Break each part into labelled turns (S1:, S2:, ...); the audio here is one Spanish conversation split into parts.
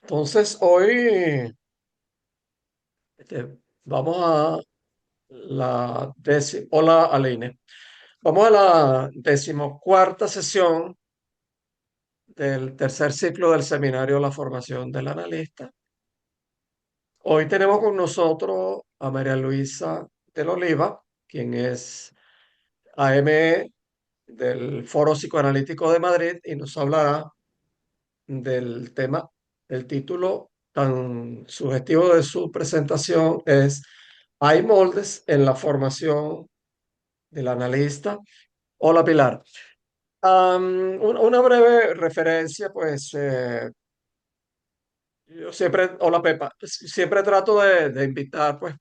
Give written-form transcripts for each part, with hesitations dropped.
S1: Entonces, hoy vamos a Hola, Aline. Vamos a la decimocuarta sesión del tercer ciclo del seminario La formación del analista. Hoy tenemos con nosotros a María Luisa del Oliva, quien es AME del Foro Psicoanalítico de Madrid y nos hablará del tema. El título tan sugestivo de su presentación es "Hay moldes en la formación del analista". Hola, Pilar. Una breve referencia, pues yo siempre, hola Pepa, siempre trato de invitar pues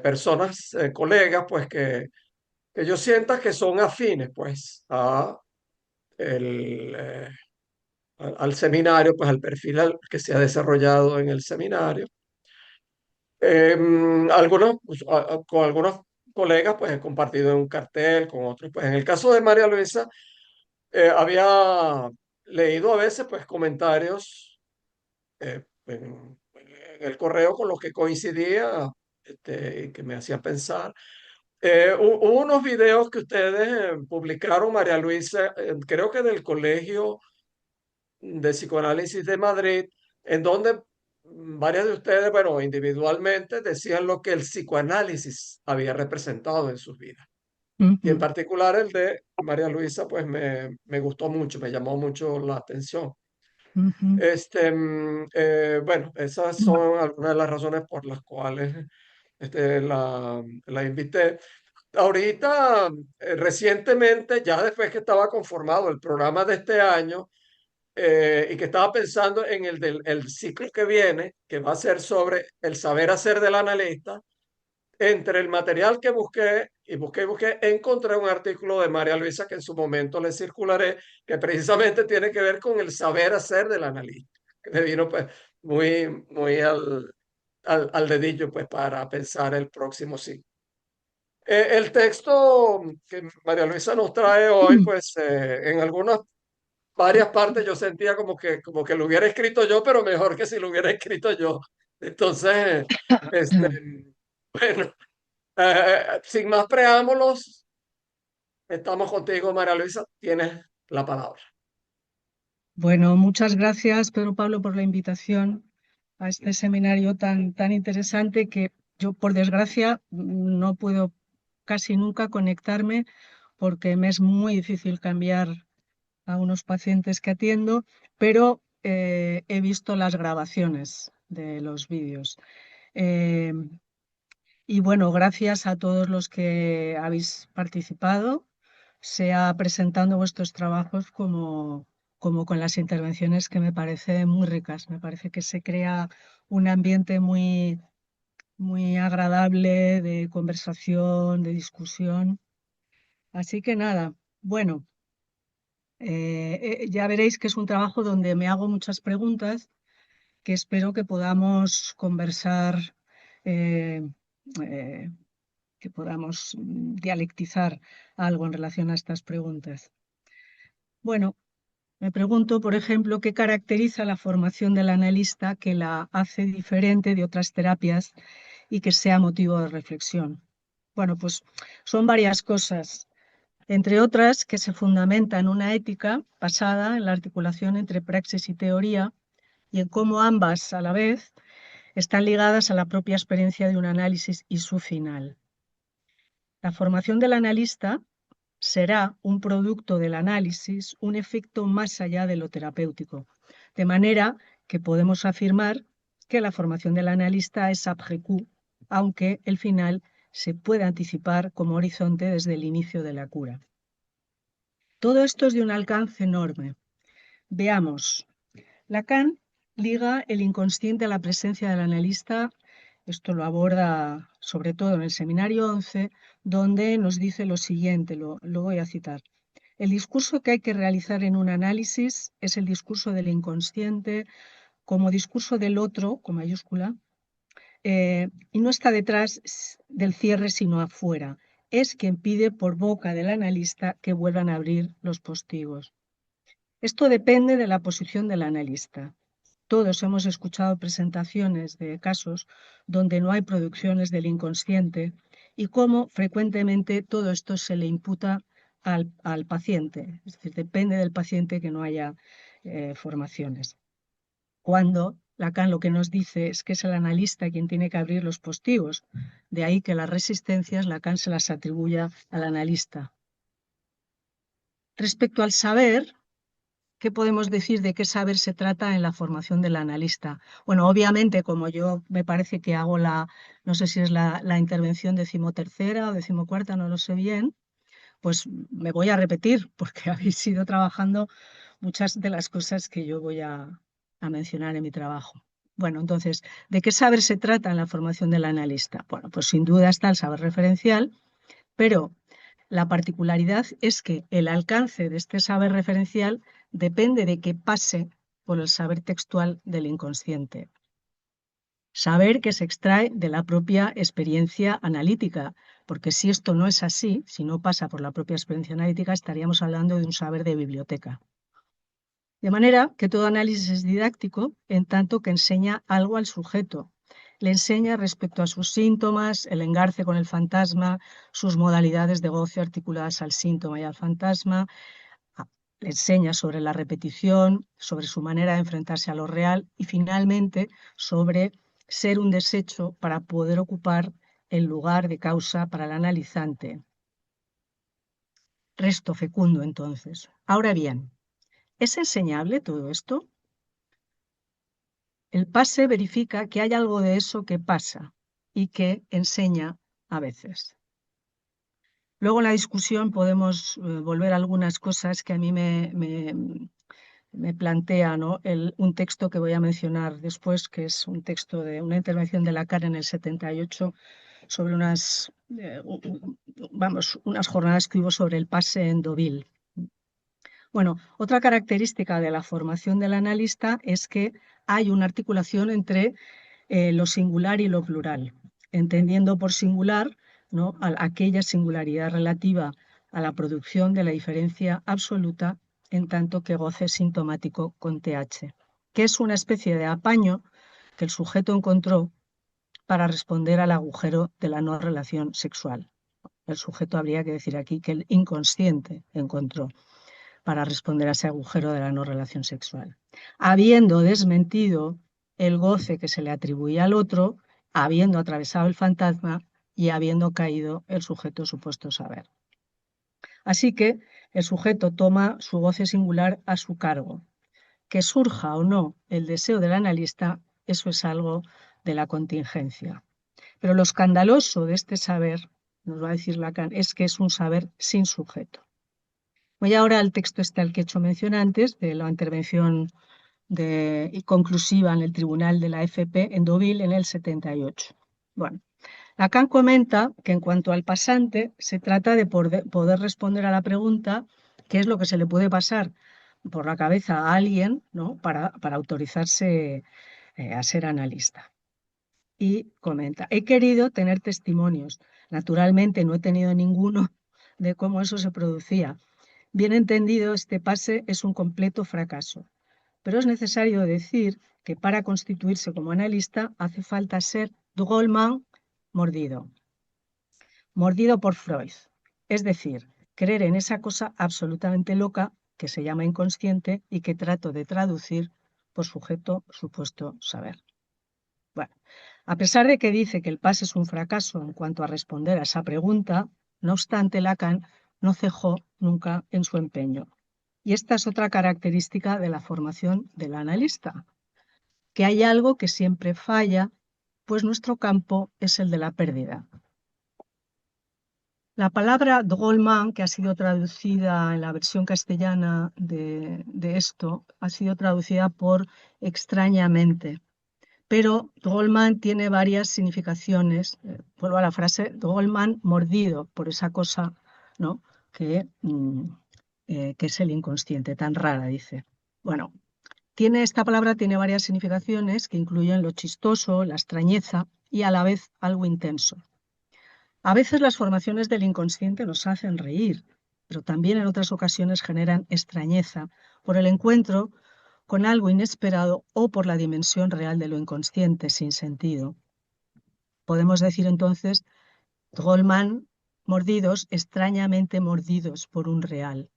S1: personas, colegas, pues que yo sienta que son afines pues el, eh, al seminario, pues al perfil que se ha desarrollado en el seminario. Algunos, pues, con algunos colegas, pues he compartido en un cartel, con otros, pues en el caso de María Luisa, había leído a veces, pues comentarios en el correo con los que coincidía, y que me hacían pensar. Hubo unos videos que ustedes publicaron, María Luisa, creo que del Colegio de Psicoanálisis de Madrid, en donde varias de ustedes, bueno, individualmente decían lo que el psicoanálisis había representado en sus vidas. Y en
S2: Ujú,
S1: particular el de María Luisa, pues me gustó mucho, me llamó mucho la atención.
S2: ujú.
S1: Bueno, esas son algunas de las razones por las cuales la invité. Ahorita, recientemente, ya después que estaba conformado el programa de este año, y que estaba pensando en el ciclo que viene, que va a ser sobre el saber hacer del analista. Entre el material que busqué, encontré un artículo de María Luisa que en su momento le circularé, que precisamente tiene que ver con el saber hacer del analista, que me vino pues muy al dedillo pues para pensar el próximo ciclo. El texto que María Luisa nos trae hoy, pues en algunas varias partes yo sentía como que lo hubiera escrito yo, pero mejor que si lo hubiera escrito yo. Entonces, este, bueno, sin más preámbulos, estamos contigo, María Luisa. Tienes la palabra.
S2: Bueno, muchas gracias, Pedro Pablo, por la invitación a este seminario tan interesante que yo, por desgracia, no puedo casi nunca conectarme porque me es muy difícil cambiar a unos pacientes que atiendo, pero he visto las grabaciones de los vídeos. Eh, y bueno, gracias a todos los que habéis participado, sea presentando vuestros trabajos como con las intervenciones que me parecen muy ricas. Me parece que se crea un ambiente muy agradable de conversación, de discusión. Así que nada, bueno, ya veréis que es un trabajo donde me hago muchas preguntas que espero que podamos conversar, eh, eh, que podamos dialectizar algo en relación a estas preguntas. Bueno, me pregunto, por ejemplo, qué caracteriza la formación del analista que la hace diferente de otras terapias y que sea motivo de reflexión. Bueno, pues son varias cosas, entre otras que se fundamenta en una ética basada en la articulación entre praxis y teoría y en cómo ambas a la vez están ligadas a la propia experiencia de un análisis y su final. La formación del analista será un producto del análisis, un efecto más allá de lo terapéutico, de manera que podemos afirmar que la formación del analista es après coup, aunque el final se puede anticipar como horizonte desde el inicio de la cura. Todo esto es de un alcance enorme. Veamos, Lacan liga el inconsciente a la presencia del analista. Esto lo aborda sobre todo en el seminario 11, donde nos dice lo siguiente, lo voy a citar. El discurso que hay que realizar en un análisis es el discurso del inconsciente como discurso del otro, con mayúscula, y no está detrás del cierre, sino afuera. Es quien pide por boca del analista que vuelvan a abrir los postigos. Esto depende de la posición del analista. todos hemos escuchado presentaciones de casos donde no hay producciones del inconsciente y cómo frecuentemente todo esto se le imputa al paciente. Es decir, depende del paciente que no haya formaciones. Cuando Lacan lo que nos dice es que es el analista quien tiene que abrir los postigos. De ahí que las resistencias Lacan se las atribuya al analista. Respecto al saber, ¿qué podemos decir de qué saber se trata en la formación del analista? Bueno, obviamente, como yo me parece que hago no sé si es la intervención decimotercera o decimocuarta, no lo sé bien, pues me voy a repetir porque habéis ido trabajando muchas de las cosas que yo voy a mencionar en mi trabajo. Bueno, entonces, ¿de qué saber se trata en la formación del analista? Bueno, pues sin duda está el saber referencial, pero la particularidad es que el alcance de este saber referencial depende de que pase por el saber textual del inconsciente. Saber que se extrae de la propia experiencia analítica, porque si esto no es así, si no pasa por la propia experiencia analítica, estaríamos hablando de un saber de biblioteca. De manera que todo análisis es didáctico en tanto que enseña algo al sujeto. Le enseña respecto a sus síntomas, el engarce con el fantasma, sus modalidades de goce articuladas al síntoma y al fantasma. Le enseña sobre la repetición, sobre su manera de enfrentarse a lo real y finalmente sobre ser un desecho para poder ocupar el lugar de causa para el analizante. Resto fecundo, entonces. Ahora bien, ¿es enseñable todo esto? El pase verifica que hay algo de eso que pasa y que enseña a veces. Luego en la discusión podemos volver a algunas cosas que a mí me plantea, ¿no? Un texto que voy a mencionar después, que es un texto de una intervención de Lacan en el 78 sobre unas jornadas que hubo sobre el pase en Deauville. Bueno, otra característica de la formación del analista es que hay una articulación entre lo singular y lo plural, entendiendo por singular, ¿no?, aquella singularidad relativa a la producción de la diferencia absoluta en tanto que goce sintomático con TH, que es una especie de apaño que el sujeto encontró para responder al agujero de la no relación sexual. El sujeto habría que decir aquí que el inconsciente encontró para responder a ese agujero de la no relación sexual. Habiendo desmentido el goce que se le atribuía al otro, habiendo atravesado el fantasma y habiendo caído el sujeto supuesto saber. Así que el sujeto toma su goce singular a su cargo. Que surja o no el deseo del analista, eso es algo de la contingencia. Pero lo escandaloso de este saber, nos va a decir Lacan, es que es un saber sin sujeto. Voy ahora al texto al que he hecho mención antes, de la intervención conclusiva en el tribunal de la FP en Deauville en el 78. Bueno, Lacan comenta que en cuanto al pasante, se trata de poder responder a la pregunta qué es lo que se le puede pasar por la cabeza a alguien, ¿no?, para autorizarse a ser analista. Y comenta, he querido tener testimonios. Naturalmente no he tenido ninguno de cómo eso se producía. Bien entendido, este pase es un completo fracaso, pero es necesario decir que para constituirse como analista hace falta ser drôlement mordido. Mordido por Freud, es decir, creer en esa cosa absolutamente loca que se llama inconsciente y que trato de traducir por sujeto supuesto saber. Bueno, a pesar de que dice que el pase es un fracaso en cuanto a responder a esa pregunta, no obstante, Lacan no cejó nunca en su empeño. Y esta es otra característica de la formación del analista, que hay algo que siempre falla, pues nuestro campo es el de la pérdida. La palabra drôlement, que ha sido traducida en la versión castellana de esto, ha sido traducida por extrañamente. Pero drôlement tiene varias significaciones. Vuelvo a la frase, drôlement mordido, por esa cosa, ¿no?, que es el inconsciente, tan rara, dice. Bueno, esta palabra tiene varias significaciones que incluyen lo chistoso, la extrañeza y a la vez algo intenso. A veces las formaciones del inconsciente nos hacen reír, pero también en otras ocasiones generan extrañeza por el encuentro con algo inesperado o por la dimensión real de lo inconsciente sin sentido. Podemos decir entonces, Goldman, mordidos, extrañamente mordidos por un real.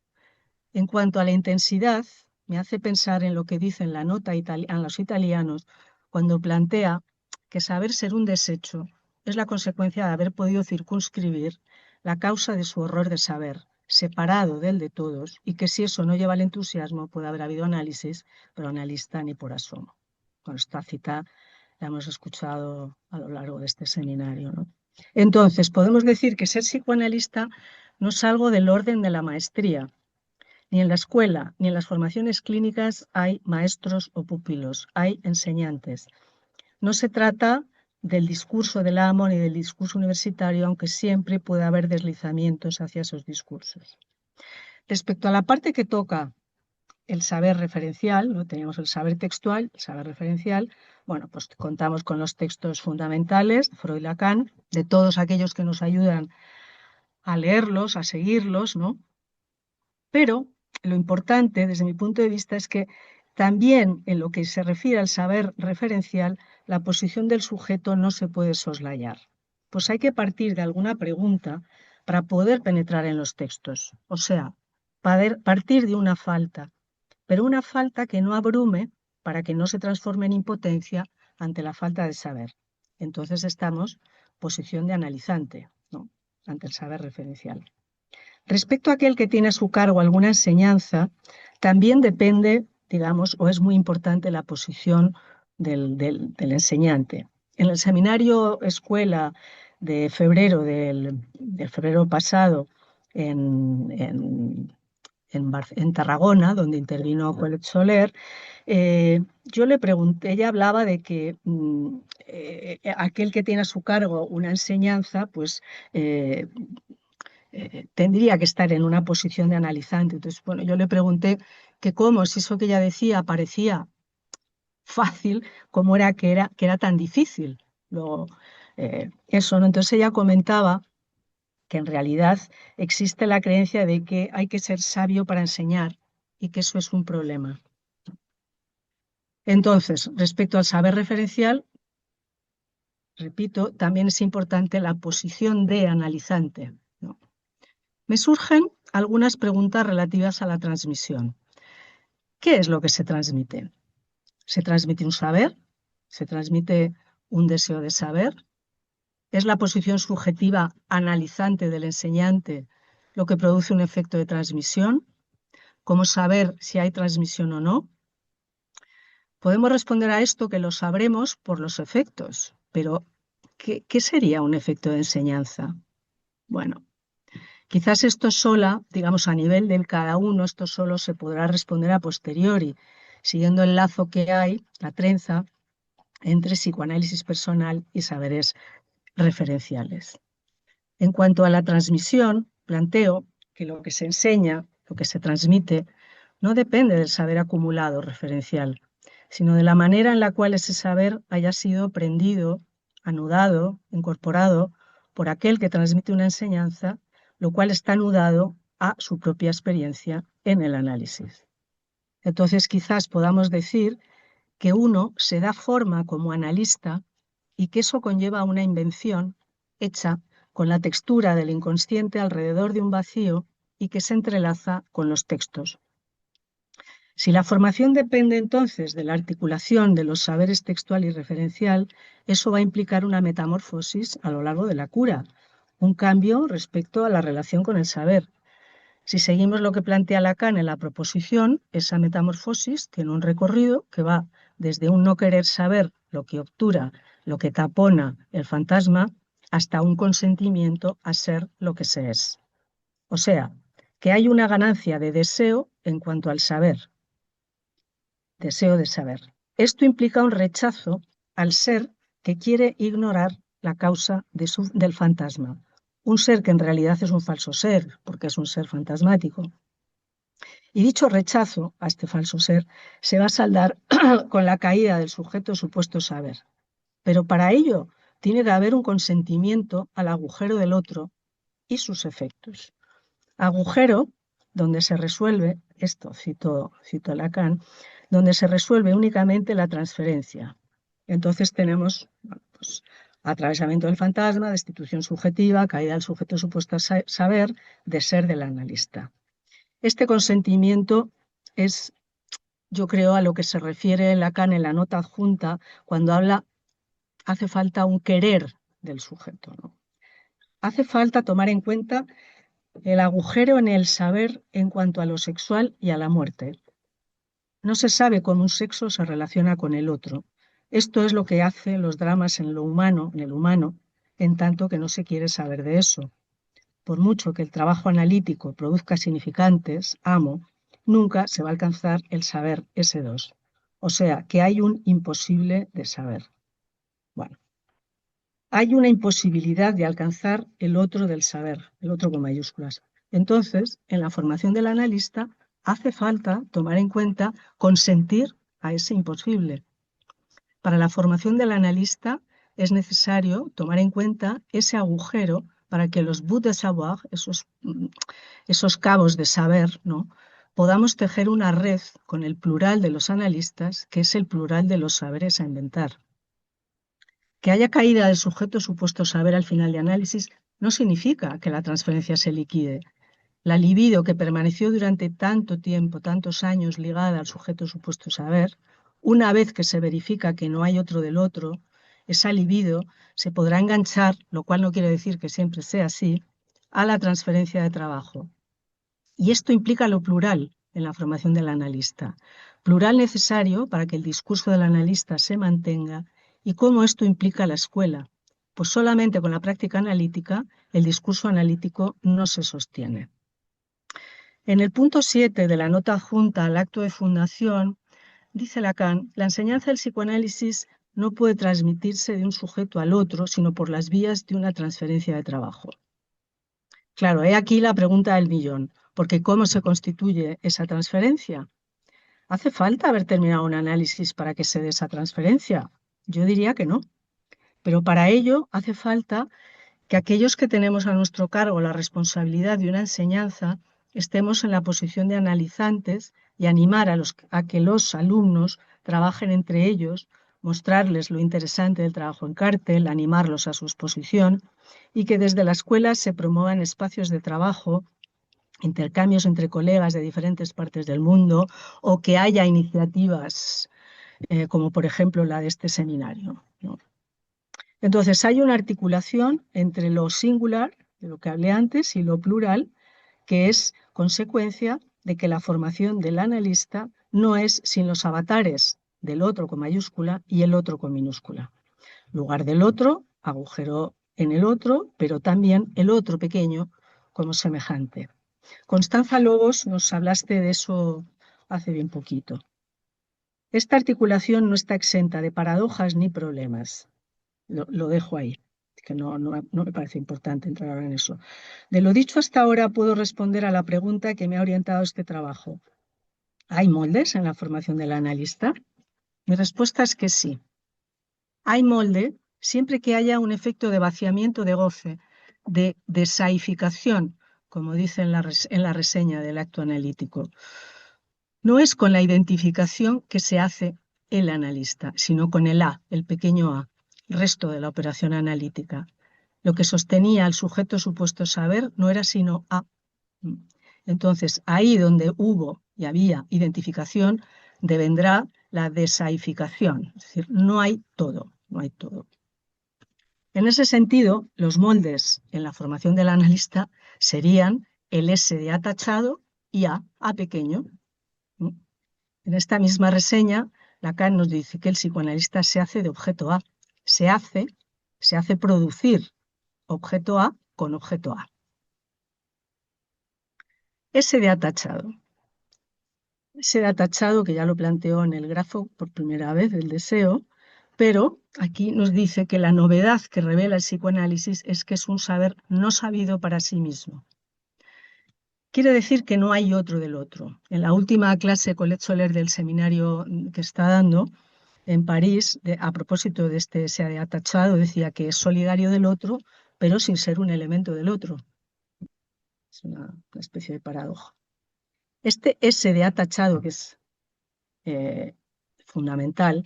S2: En cuanto a la intensidad, me hace pensar en lo que dicen la nota a los italianos cuando plantea que saber ser un desecho es la consecuencia de haber podido circunscribir la causa de su horror de saber, separado del de todos, y que si eso no lleva al entusiasmo puede haber habido análisis, pero analista ni por asomo. Con esta cita la hemos escuchado a lo largo de este seminario, ¿no? Entonces, podemos decir que ser psicoanalista no es algo del orden de la maestría. Ni en la escuela ni en las formaciones clínicas hay maestros o pupilos, hay enseñantes. No se trata del discurso del amo ni del discurso universitario, aunque siempre puede haber deslizamientos hacia esos discursos. Respecto a la parte que toca el saber referencial, ¿no? Teníamos el saber textual, el saber referencial. Bueno, pues contamos con los textos fundamentales, Freud y Lacan, de todos aquellos que nos ayudan a leerlos, a seguirlos, ¿no? Pero lo importante, desde mi punto de vista, es que también en lo que se refiere al saber referencial, la posición del sujeto no se puede soslayar. Pues hay que partir de alguna pregunta para poder penetrar en los textos. O sea, partir de una falta, pero una falta que no abrume para que no se transforme en impotencia ante la falta de saber. Entonces estamos posición de analizante, ¿no? Ante el saber referencial. Respecto a aquel que tiene a su cargo alguna enseñanza, también depende, digamos, o es muy importante la posición del enseñante. En el seminario escuela de febrero del febrero pasado en Tarragona, donde intervino Colette Soler, yo le pregunté, ella hablaba de que aquel que tiene a su cargo una enseñanza, pues tendría que estar en una posición de analizante. Entonces, bueno, yo le pregunté que cómo, si eso que ella decía parecía fácil, cómo era tan difícil. Luego, eso, ¿no? Entonces ella comentaba que en realidad existe la creencia de que hay que ser sabio para enseñar y que eso es un problema. Entonces, respecto al saber referencial, repito, también es importante la posición de analizante, ¿no? Me surgen algunas preguntas relativas a la transmisión. ¿Qué es lo que se transmite? ¿Se transmite un saber? ¿Se transmite un deseo de saber? ¿Es la posición subjetiva analizante del enseñante lo que produce un efecto de transmisión? ¿Cómo saber si hay transmisión o no? Podemos responder a esto que lo sabremos por los efectos, pero ¿qué sería un efecto de enseñanza? Bueno, quizás esto sola, digamos a nivel del cada uno, esto solo se podrá responder a posteriori, siguiendo el lazo que hay, la trenza, entre psicoanálisis personal y saberes referenciales. En cuanto a la transmisión, planteo que lo que se enseña, lo que se transmite, no depende del saber acumulado referencial, sino de la manera en la cual ese saber haya sido aprendido, anudado, incorporado por aquel que transmite una enseñanza, lo cual está anudado a su propia experiencia en el análisis. Entonces, quizás podamos decir que uno se da forma como analista y que eso conlleva una invención hecha con la textura del inconsciente alrededor de un vacío y que se entrelaza con los textos. Si la formación depende entonces de la articulación de los saberes textual y referencial, eso va a implicar una metamorfosis a lo largo de la cura, un cambio respecto a la relación con el saber. Si seguimos lo que plantea Lacan en la proposición, esa metamorfosis tiene un recorrido que va desde un no querer saber lo que obtura, lo que tapona el fantasma, hasta un consentimiento a ser lo que se es. O sea, que hay una ganancia de deseo en cuanto al saber, deseo de saber. Esto implica un rechazo al ser que quiere ignorar la causa del fantasma. Un ser que en realidad es un falso ser, porque es un ser fantasmático. Y dicho rechazo a este falso ser se va a saldar con la caída del sujeto supuesto saber. Pero para ello tiene que haber un consentimiento al agujero del otro y sus efectos. Agujero donde se resuelve, esto cito Lacan, donde se resuelve únicamente la transferencia. Entonces tenemos, bueno, pues, atravesamiento del fantasma, destitución subjetiva, caída del sujeto supuesto a saber, de ser del analista. Este consentimiento es, yo creo, a lo que se refiere Lacan en la nota adjunta cuando habla, hace falta un querer del sujeto, ¿no? Hace falta tomar en cuenta el agujero en el saber en cuanto a lo sexual y a la muerte. No se sabe cómo un sexo se relaciona con el otro. Esto es lo que hace los dramas en lo humano, en el humano, en tanto que no se quiere saber de eso. Por mucho que el trabajo analítico produzca significantes, amo, nunca se va a alcanzar el saber S2. O sea, que hay un imposible de saber. Bueno, hay una imposibilidad de alcanzar el otro del saber, el otro con mayúsculas. Entonces, en la formación del analista hace falta tomar en cuenta consentir a ese imposible. Para la formación del analista es necesario tomar en cuenta ese agujero para que los bouts de savoir, esos cabos de saber, ¿no?, podamos tejer una red con el plural de los analistas, que es el plural de los saberes a inventar. Que haya caída del sujeto supuesto saber al final de análisis no significa que la transferencia se liquide. La libido que permaneció durante tanto tiempo, tantos años ligada al sujeto supuesto saber, una vez que se verifica que no hay otro del otro, esa libido se podrá enganchar, lo cual no quiere decir que siempre sea así, a la transferencia de trabajo. Y esto implica lo plural en la formación del analista. Plural necesario para que el discurso del analista se mantenga. ¿Y cómo esto implica la escuela? Pues solamente con la práctica analítica el discurso analítico no se sostiene. En el punto 7 de la nota adjunta al acto de fundación, dice Lacan, la enseñanza del psicoanálisis no puede transmitirse de un sujeto al otro, sino por las vías de una transferencia de trabajo. Claro, he aquí la pregunta del millón, porque ¿cómo se constituye esa transferencia? ¿Hace falta haber terminado un análisis para que se dé esa transferencia? Yo diría que no, pero para ello hace falta que aquellos que tenemos a nuestro cargo la responsabilidad de una enseñanza estemos en la posición de analizantes y animar a que los alumnos trabajen entre ellos, mostrarles lo interesante del trabajo en cárcel, animarlos a su exposición y que desde la escuela se promuevan espacios de trabajo, intercambios entre colegas de diferentes partes del mundo o que haya iniciativas como por ejemplo la de este seminario, ¿no? Entonces hay una articulación entre lo singular, de lo que hablé antes, y lo plural, que es consecuencia de que la formación del analista no es sin los avatares del otro con mayúscula y el otro con minúscula. Lugar del otro, agujero en el otro, pero también el otro pequeño como semejante. Constanza Lobos, nos hablaste de eso hace bien poquito. Esta articulación no está exenta de paradojas ni problemas. Lo dejo ahí, que no me parece importante entrar ahora en eso. De lo dicho hasta ahora puedo responder a la pregunta que me ha orientado este trabajo. ¿Hay moldes en la formación del analista? Mi respuesta es que sí. Hay molde siempre que haya un efecto de vaciamiento de goce, de desaificación, como dice en la reseña del acto analítico. No es con la identificación que se hace el analista, sino con el A, el pequeño a, resto de la operación analítica. Lo que sostenía al sujeto supuesto saber no era sino A. Entonces, ahí donde hubo y había identificación, devendrá la desaificación. Es decir, no hay todo, no hay todo. En ese sentido, los moldes en la formación del analista serían el S de A tachado y A pequeño. En esta misma reseña, Lacan nos dice que el psicoanalista se hace de objeto A, se hace producir objeto A con objeto A. Ese de atachado. Ese de atachado que ya lo planteó en el grafo por primera vez, el deseo, pero aquí nos dice que la novedad que revela el psicoanálisis es que es un saber no sabido para sí mismo. Quiere decir que no hay otro del otro. En la última clase Colette Soler del seminario que está dando en París, a propósito de este se ha atachado, decía que es solidario del otro, pero sin ser un elemento del otro. Es una especie de paradoja. Este S de atachado, que es eh, fundamental.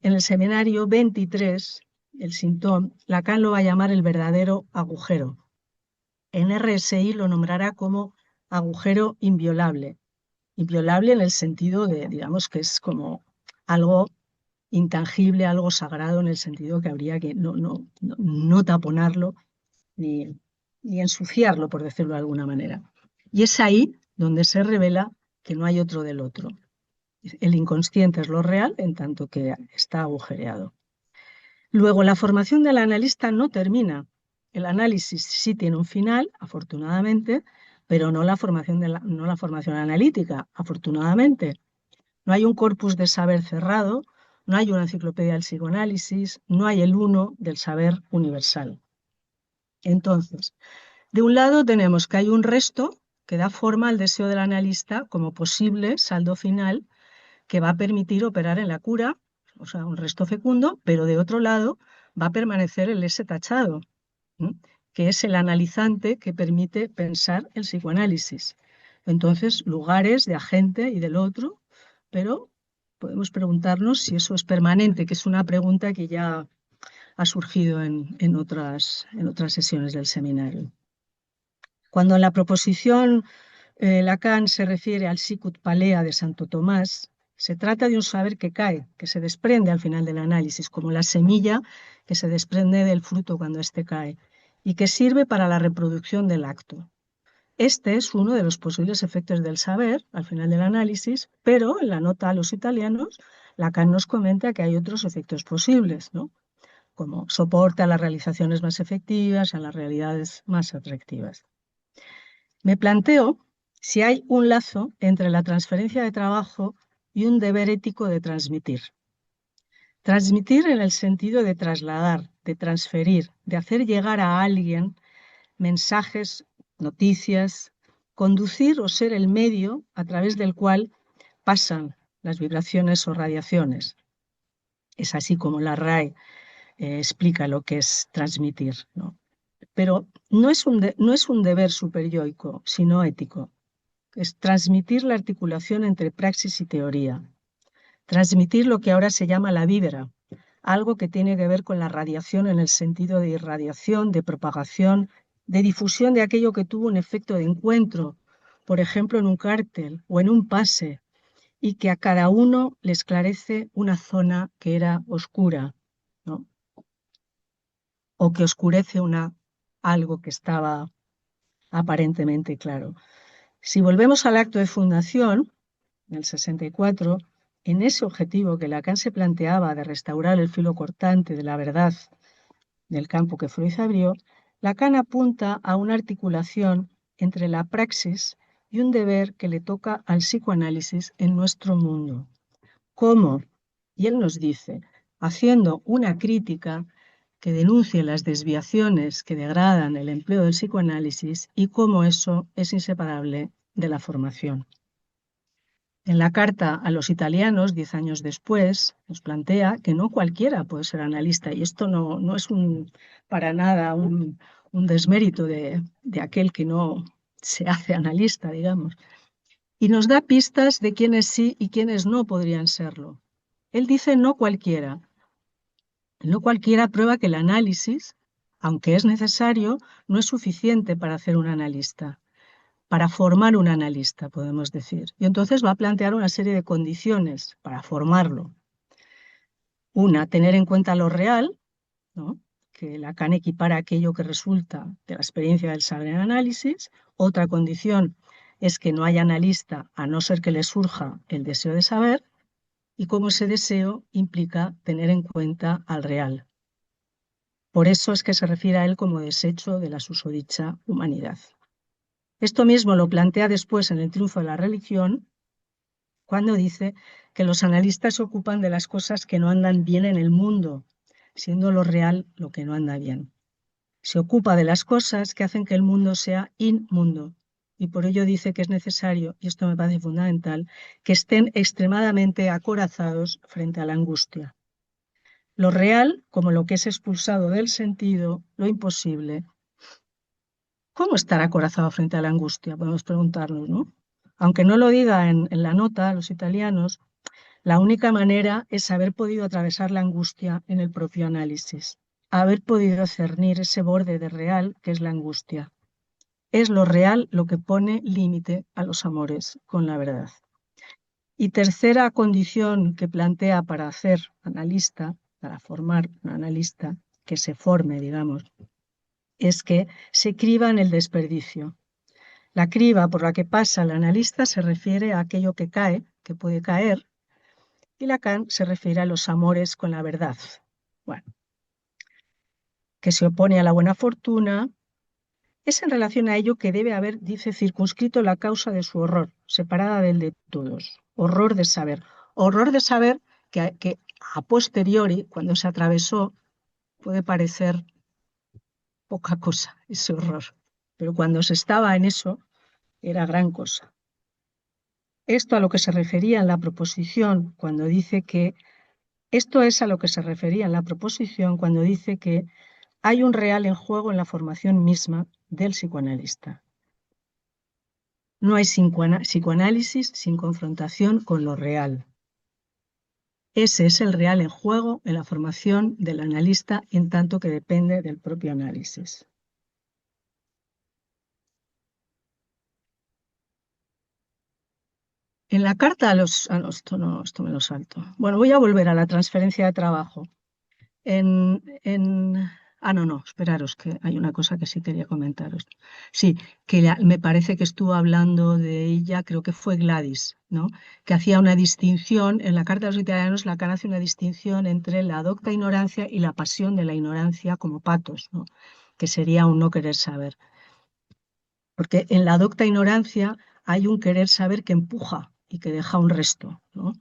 S2: En el seminario 23, el sintón, Lacan lo va a llamar el verdadero agujero. En RSI lo nombrará como agujero inviolable. Inviolable en el sentido de, digamos, que es como algo intangible, algo sagrado, en el sentido que habría que no taponarlo ni ensuciarlo, por decirlo de alguna manera. Y es ahí donde se revela que no hay otro del otro. El inconsciente es lo real en tanto que está agujereado. Luego, la formación del analista no termina. El análisis sí tiene un final, afortunadamente, pero no la formación, no la formación analítica, afortunadamente. No hay un corpus de saber cerrado, no hay una enciclopedia del psicoanálisis, no hay el uno del saber universal. Entonces, de un lado tenemos que hay un resto que da forma al deseo del analista como posible saldo final que va a permitir operar en la cura, o sea, un resto fecundo, pero de otro lado va a permanecer el S tachado, ¿m? Que es el analizante que permite pensar el psicoanálisis. Entonces, lugares de agente y del otro, pero podemos preguntarnos si eso es permanente, que es una pregunta que ya ha surgido en otras sesiones del seminario. Cuando en la proposición Lacan se refiere al sicut palea de Santo Tomás, se trata de un saber que cae, que se desprende al final del análisis, como la semilla que se desprende del fruto cuando éste cae, y que sirve para la reproducción del acto. Este es uno de los posibles efectos del saber al final del análisis, pero en la nota a los italianos, Lacan nos comenta que hay otros efectos posibles, ¿no? Como soporte a las realizaciones más efectivas, a las realidades más atractivas. Me planteo si hay un lazo entre la transferencia de trabajo y un deber ético de transmitir. Transmitir en el sentido de trasladar, de transferir, de hacer llegar a alguien mensajes, noticias, conducir o ser el medio a través del cual pasan las vibraciones o radiaciones. Es así como la RAE explica lo que es transmitir, ¿no? Pero no es un deber superyoico, sino ético. Es transmitir la articulación entre praxis y teoría. Transmitir lo que ahora se llama la vibra, algo que tiene que ver con la radiación en el sentido de irradiación, de propagación, de difusión de aquello que tuvo un efecto de encuentro, por ejemplo en un cártel o en un pase, y que a cada uno le esclarece una zona que era oscura, ¿no? O que oscurece algo que estaba aparentemente claro. Si volvemos al acto de fundación, en el 64, en ese objetivo que Lacan se planteaba de restaurar el filo cortante de la verdad del campo que Freud abrió, Lacan apunta a una articulación entre la praxis y un deber que le toca al psicoanálisis en nuestro mundo. ¿Cómo? Y él nos dice, haciendo una crítica que denuncie las desviaciones que degradan el empleo del psicoanálisis y cómo eso es inseparable de la formación. En la carta a los italianos, 10 años después, nos plantea que no cualquiera puede ser analista, y esto no es para nada un desmérito de aquel que no se hace analista, digamos, y nos da pistas de quiénes sí y quiénes no podrían serlo. Él dice no cualquiera. No cualquiera prueba que el análisis, aunque es necesario, no es suficiente para hacer un analista, para formar un analista, podemos decir. Y entonces va a plantear una serie de condiciones para formarlo. Una, tener en cuenta lo real, ¿no? Que Lacan equipara aquello que resulta de la experiencia del saber en análisis. Otra condición es que no haya analista a no ser que le surja el deseo de saber, y cómo ese deseo implica tener en cuenta al real. Por eso es que se refiere a él como desecho de la susodicha humanidad. Esto mismo lo plantea después en El triunfo de la religión, cuando dice que los analistas se ocupan de las cosas que no andan bien en el mundo, siendo lo real lo que no anda bien. Se ocupa de las cosas que hacen que el mundo sea inmundo, y por ello dice que es necesario, y esto me parece fundamental, que estén extremadamente acorazados frente a la angustia. Lo real, como lo que es expulsado del sentido, lo imposible. ¿Cómo estar acorazado frente a la angustia? Podemos preguntarnos, ¿no? Aunque no lo diga en la nota, los italianos, La única manera es haber podido atravesar la angustia en el propio análisis, haber podido cernir ese borde de real que es la angustia. Es lo real lo que pone límite a los amores con la verdad. Y tercera condición que plantea para hacer analista, para formar un analista, que se forme, digamos, es que se criba en el desperdicio. La criba por la que pasa el analista se refiere a aquello que cae, que puede caer, y Lacan se refiere a los amores con la verdad. Bueno, que se opone a la buena fortuna, es en relación a ello que debe haber, dice, circunscrito la causa de su horror, separada del de todos. Horror de saber. Horror de saber que a posteriori, cuando se atravesó, puede parecer poca cosa ese horror. Pero cuando se estaba en eso, era gran cosa. Esto a lo que se refería en la proposición cuando dice que, esto es a lo que se refería en la proposición cuando dice que hay un real en juego en la formación misma del psicoanalista. No hay psicoanálisis sin confrontación con lo real. Ese es el real en juego en la formación del analista en tanto que depende del propio análisis. En la carta a los... Ah, no, esto me lo salto. Bueno, voy a volver a la transferencia de trabajo. No, esperaros, que hay una cosa que sí quería comentaros. Sí, que me parece que estuvo hablando de ella, creo que fue Gladys, ¿no? Que hacía una distinción, en la Carta de los Italianos, Lacan hace una distinción entre la docta ignorancia y la pasión de la ignorancia como patos, ¿no? Que sería un no querer saber. Porque en la docta ignorancia hay un querer saber que empuja y que deja un resto, ¿no?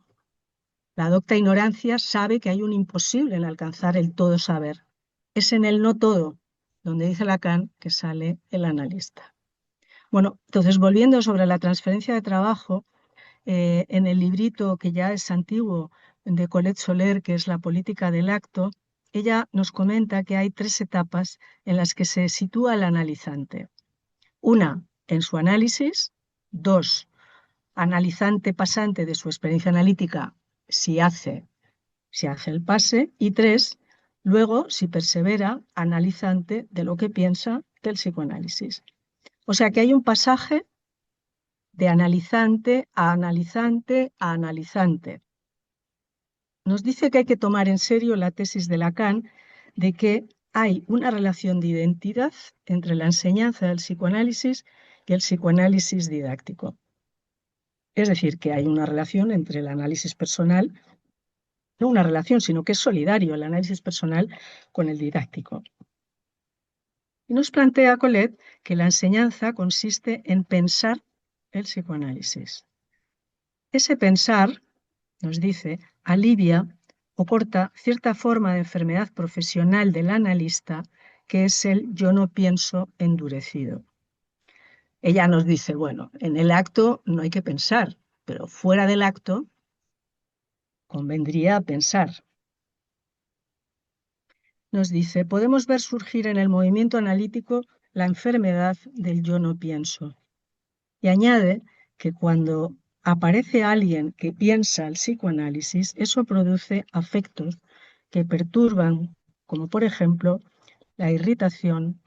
S2: La docta ignorancia sabe que hay un imposible en alcanzar el todo saber. Es en el no todo donde dice Lacan que sale el analista. Bueno, entonces volviendo sobre la transferencia de trabajo, en el librito que ya es antiguo de Colette Soler, que es La política del acto, ella nos comenta que hay 3 etapas en las que se sitúa el analizante. Una, en su análisis. 2, analizante pasante de su experiencia analítica si hace el pase. Y 3, luego, si persevera, analizante de lo que piensa del psicoanálisis. O sea que hay un pasaje de analizante a analizante a analizante. Nos dice que hay que tomar en serio la tesis de Lacan de que hay una relación de identidad entre la enseñanza del psicoanálisis y el psicoanálisis didáctico. Es decir, que hay una relación entre el análisis personal, no una relación, sino que es solidario el análisis personal con el didáctico. Y nos plantea Colette que la enseñanza consiste en pensar el psicoanálisis. Ese pensar, nos dice, alivia o corta cierta forma de enfermedad profesional del analista, que es el yo no pienso endurecido. Ella nos dice, bueno, en el acto no hay que pensar, pero fuera del acto convendría pensar. Nos dice, podemos ver surgir en el movimiento analítico la enfermedad del yo no pienso. Y añade que cuando aparece alguien que piensa el psicoanálisis, eso produce afectos que perturban, como por ejemplo la irritación,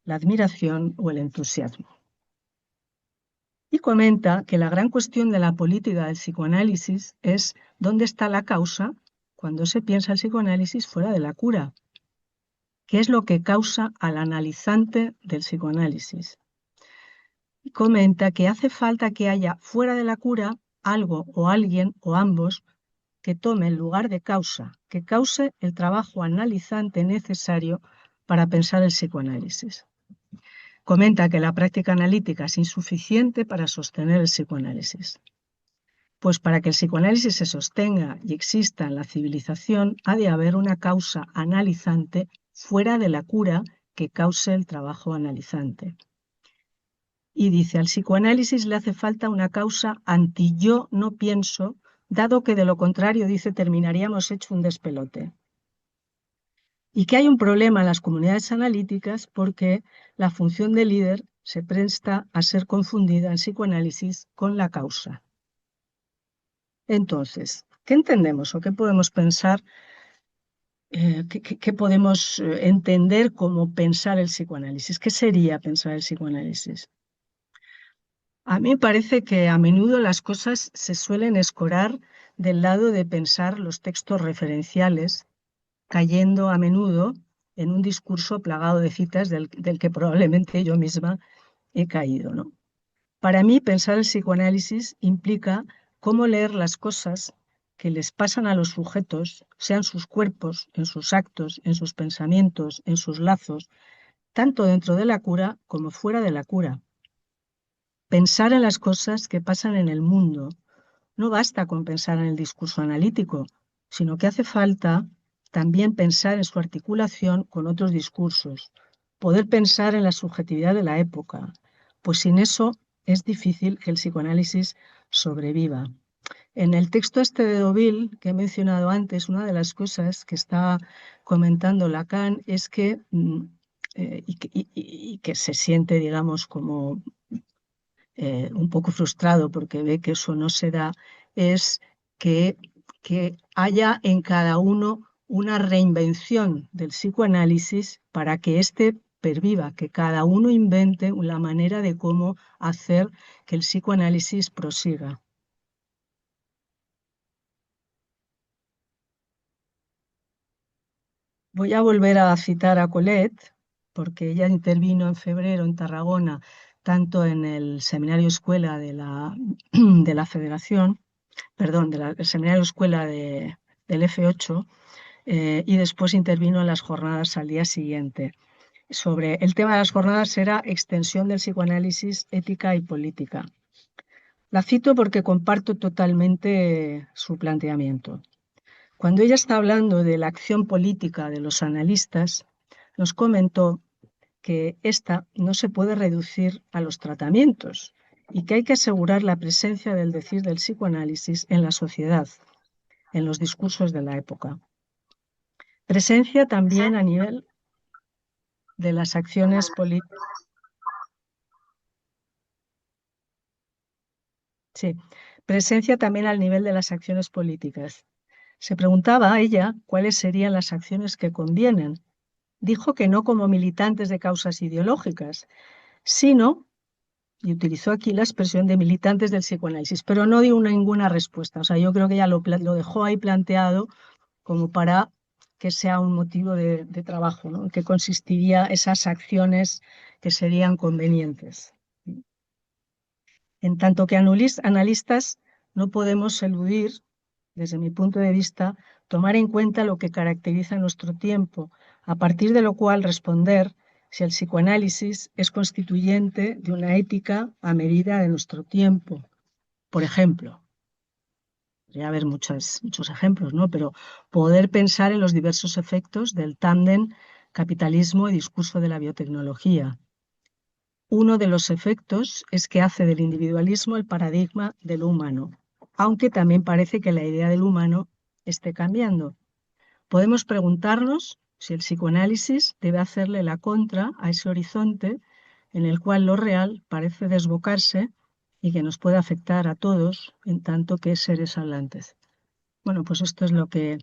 S2: la admiración o el entusiasmo. Y comenta que la gran cuestión de la política del psicoanálisis es dónde está la causa cuando se piensa el psicoanálisis fuera de la cura. ¿Qué es lo que causa al analizante del psicoanálisis? Y comenta que hace falta que haya fuera de la cura algo o alguien o ambos que tome el lugar de causa, que cause el trabajo analizante necesario para pensar el psicoanálisis. Comenta que la práctica analítica es insuficiente para sostener el psicoanálisis. Pues para que el psicoanálisis se sostenga y exista en la civilización, ha de haber una causa analizante fuera de la cura que cause el trabajo analizante. Y dice, al psicoanálisis le hace falta una causa anti-yo no pienso, dado que de lo contrario, dice, terminaríamos hecho un despelote. Y que hay un problema en las comunidades analíticas porque la función de líder se presta a ser confundida en psicoanálisis con la causa. Entonces, ¿Qué entendemos o qué podemos pensar, qué podemos entender como pensar el psicoanálisis? ¿Qué sería pensar el psicoanálisis? A mí me parece que a menudo las cosas se suelen escorar del lado de pensar los textos referenciales, cayendo a menudo en un discurso plagado de citas del que probablemente yo misma he caído, ¿no? Para mí, pensar el psicoanálisis implica cómo leer las cosas que les pasan a los sujetos, sean sus cuerpos, en sus actos, en sus pensamientos, en sus lazos, tanto dentro de la cura como fuera de la cura. Pensar en las cosas que pasan en el mundo. No basta con pensar en el discurso analítico, sino que hace falta también pensar en su articulación con otros discursos, poder pensar en la subjetividad de la época, pues sin eso es difícil que el psicoanálisis sobreviva. En el texto este de Deauville que he mencionado antes, una de las cosas que está comentando Lacan es que, y que se siente, digamos, como un poco frustrado porque ve que eso no se da, es que haya en cada uno una reinvención del psicoanálisis para que éste perviva, que cada uno invente la manera de cómo hacer que el psicoanálisis prosiga. Voy a volver a citar a Colette, porque ella intervino en febrero en Tarragona, tanto en el seminario escuela de la Federación, perdón, del seminario escuela del F8, y después intervino en las jornadas al día siguiente. Sobre el tema de las jornadas era extensión del psicoanálisis, ética y política. La cito porque comparto totalmente su planteamiento. Cuando ella está hablando de la acción política de los analistas, nos comentó que esta no se puede reducir a los tratamientos y que hay que asegurar la presencia del decir del psicoanálisis en la sociedad, en los discursos de la época. Presencia también a nivel de las acciones políticas. Sí, presencia también al nivel de las acciones políticas. Se preguntaba a ella cuáles serían las acciones que convienen. Dijo que no como militantes de causas ideológicas, sino, y utilizó aquí la expresión de militantes del psicoanálisis, pero no dio ninguna respuesta. O sea, yo creo que ella lo dejó ahí planteado como para que sea un motivo de trabajo, ¿no? En qué consistiría esas acciones que serían convenientes. En tanto que analistas no podemos eludir, desde mi punto de vista, tomar en cuenta lo que caracteriza nuestro tiempo, a partir de lo cual responder si el psicoanálisis es constituyente de una ética a medida de nuestro tiempo. Por ejemplo, podría haber muchos ejemplos, ¿no? Pero poder pensar en los diversos efectos del tándem capitalismo y discurso de la biotecnología. Uno de los efectos es que hace del individualismo el paradigma de lo humano, aunque también parece que la idea del humano esté cambiando. Podemos preguntarnos si el psicoanálisis debe hacerle la contra a ese horizonte en el cual lo real parece desbocarse y que nos puede afectar a todos en tanto que seres hablantes. Bueno, pues esto es lo que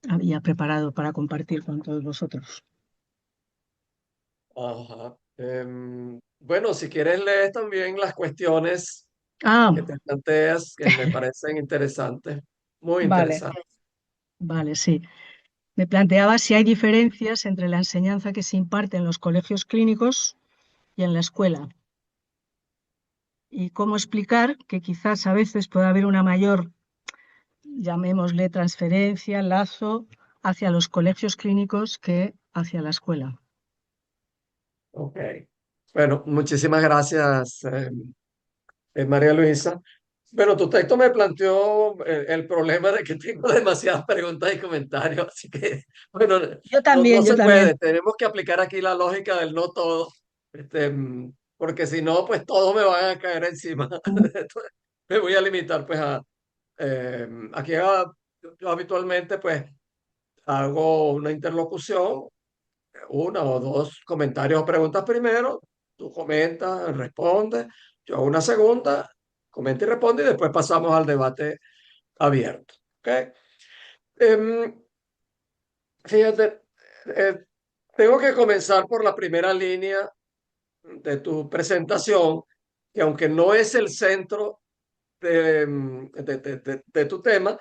S2: había preparado para compartir con todos vosotros.
S1: Ajá. Bueno, si quieres leer también las cuestiones
S2: Ah,
S1: que te planteas, que me parecen interesantes, muy
S2: vale,
S1: interesantes.
S2: vale, sí. Me planteaba si hay diferencias entre la enseñanza que se imparte en los colegios clínicos y en la escuela, y cómo explicar que quizás a veces pueda haber una mayor, llamémosle, transferencia, lazo hacia los colegios clínicos que hacia la escuela.
S1: Ok. Bueno, muchísimas gracias, María Luisa. Bueno, tu texto me planteó el problema de que tengo demasiadas preguntas y comentarios, así que, bueno, no
S2: Yo
S1: se
S2: también.
S1: puede. Tenemos que aplicar aquí la lógica del no todo, porque si no, pues todos me van a caer encima. Entonces, me voy a limitar, pues, aquí yo habitualmente, pues, hago una interlocución, una o dos comentarios o preguntas primero, tú comentas, respondes, yo hago una segunda, comenta y responde y después pasamos al debate abierto. ¿Ok? Em, Fíjate, eh, tengo que comenzar por la primera línea de tu presentación, que aunque no es el centro de tu tema,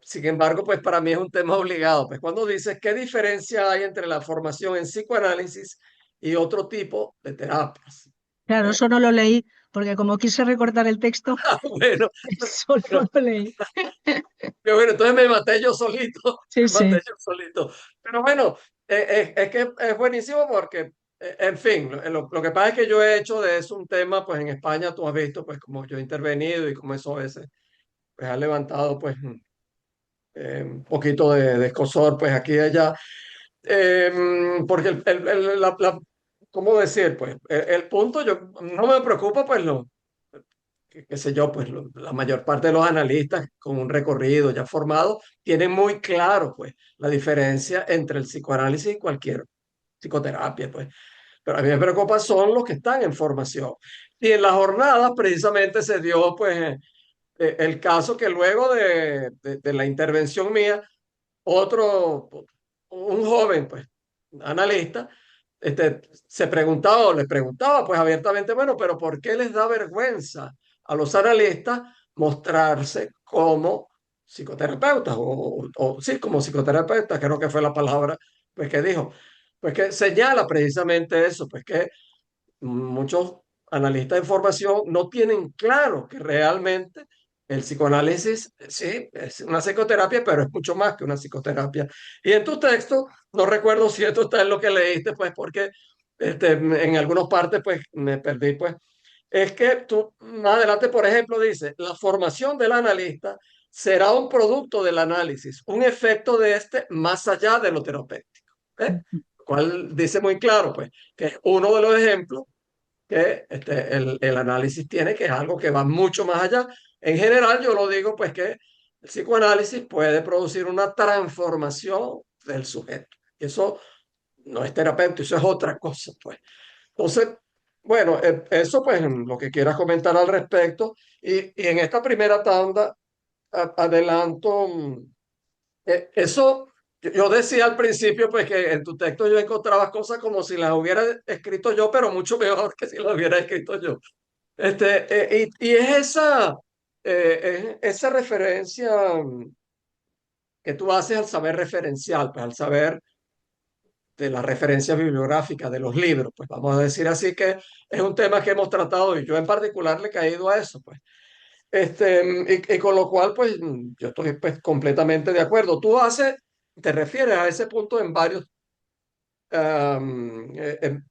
S1: sin embargo, pues para mí es un tema obligado. Pues cuando dices, ¿qué diferencia hay entre la formación en psicoanálisis y otro tipo de terapias?
S2: Claro,
S1: ¿Eh?
S2: eso no lo leí, porque como quise recortar el texto,
S1: Bueno,
S2: eso no
S1: bueno,
S2: lo leí.
S1: bueno, entonces me maté yo solito,
S2: Sí,
S1: me maté
S2: sí.
S1: yo solito. Pero bueno, es que es buenísimo porque, en fin, lo que pasa es que yo he hecho de eso un tema, pues en España tú has visto, pues como yo he intervenido y como eso a veces, pues ha levantado, pues un poquito de escozor, pues aquí y allá. Porque ¿cómo decir? Pues el punto, yo no me preocupa, pues qué sé yo, pues la mayor parte de los analistas con un recorrido ya formado tienen muy claro, pues, la diferencia entre el psicoanálisis y cualquier psicoterapia, pues. Pero a mí me preocupa son los que están en formación. Y en las jornadas precisamente se dio, pues, el caso que luego de la intervención mía, otro, un joven, pues, analista, se preguntaba o le preguntaba, pues, abiertamente, bueno, pero ¿por qué les da vergüenza a los analistas mostrarse como psicoterapeutas o sí, como psicoterapeutas, creo que fue la palabra, pues, que dijo? Pues que señala precisamente eso, pues que muchos analistas de formación no tienen claro que realmente el psicoanálisis, sí, es una psicoterapia, pero es mucho más que una psicoterapia. Y en tu texto, no recuerdo si esto está en lo que leíste, pues porque en algunas partes pues me perdí, pues es que tú más adelante, por ejemplo, dice, la formación del analista será un producto del análisis, un efecto de este más allá de lo terapéutico. ¿Eh? Lo cual dice muy claro, pues, que es uno de los ejemplos que el análisis tiene, que es algo que va mucho más allá. En general, yo lo digo, pues que el psicoanálisis puede producir una transformación del sujeto. Y eso no es terapéutico, eso es otra cosa, pues. Entonces, bueno, eso pues lo que quieras comentar al respecto. Y en esta primera tanda, adelanto, eso, yo decía al principio, pues que en tu texto yo encontraba cosas como si las hubiera escrito yo, pero mucho mejor que si las hubiera escrito yo. Y es esa referencia que tú haces al saber referencial, pues al saber de la referencia bibliográfica de los libros, pues vamos a decir así que es un tema que hemos tratado y yo en particular le he caído a eso, pues. Y con lo cual, pues yo estoy pues completamente de acuerdo. Te refieres a ese punto en varios en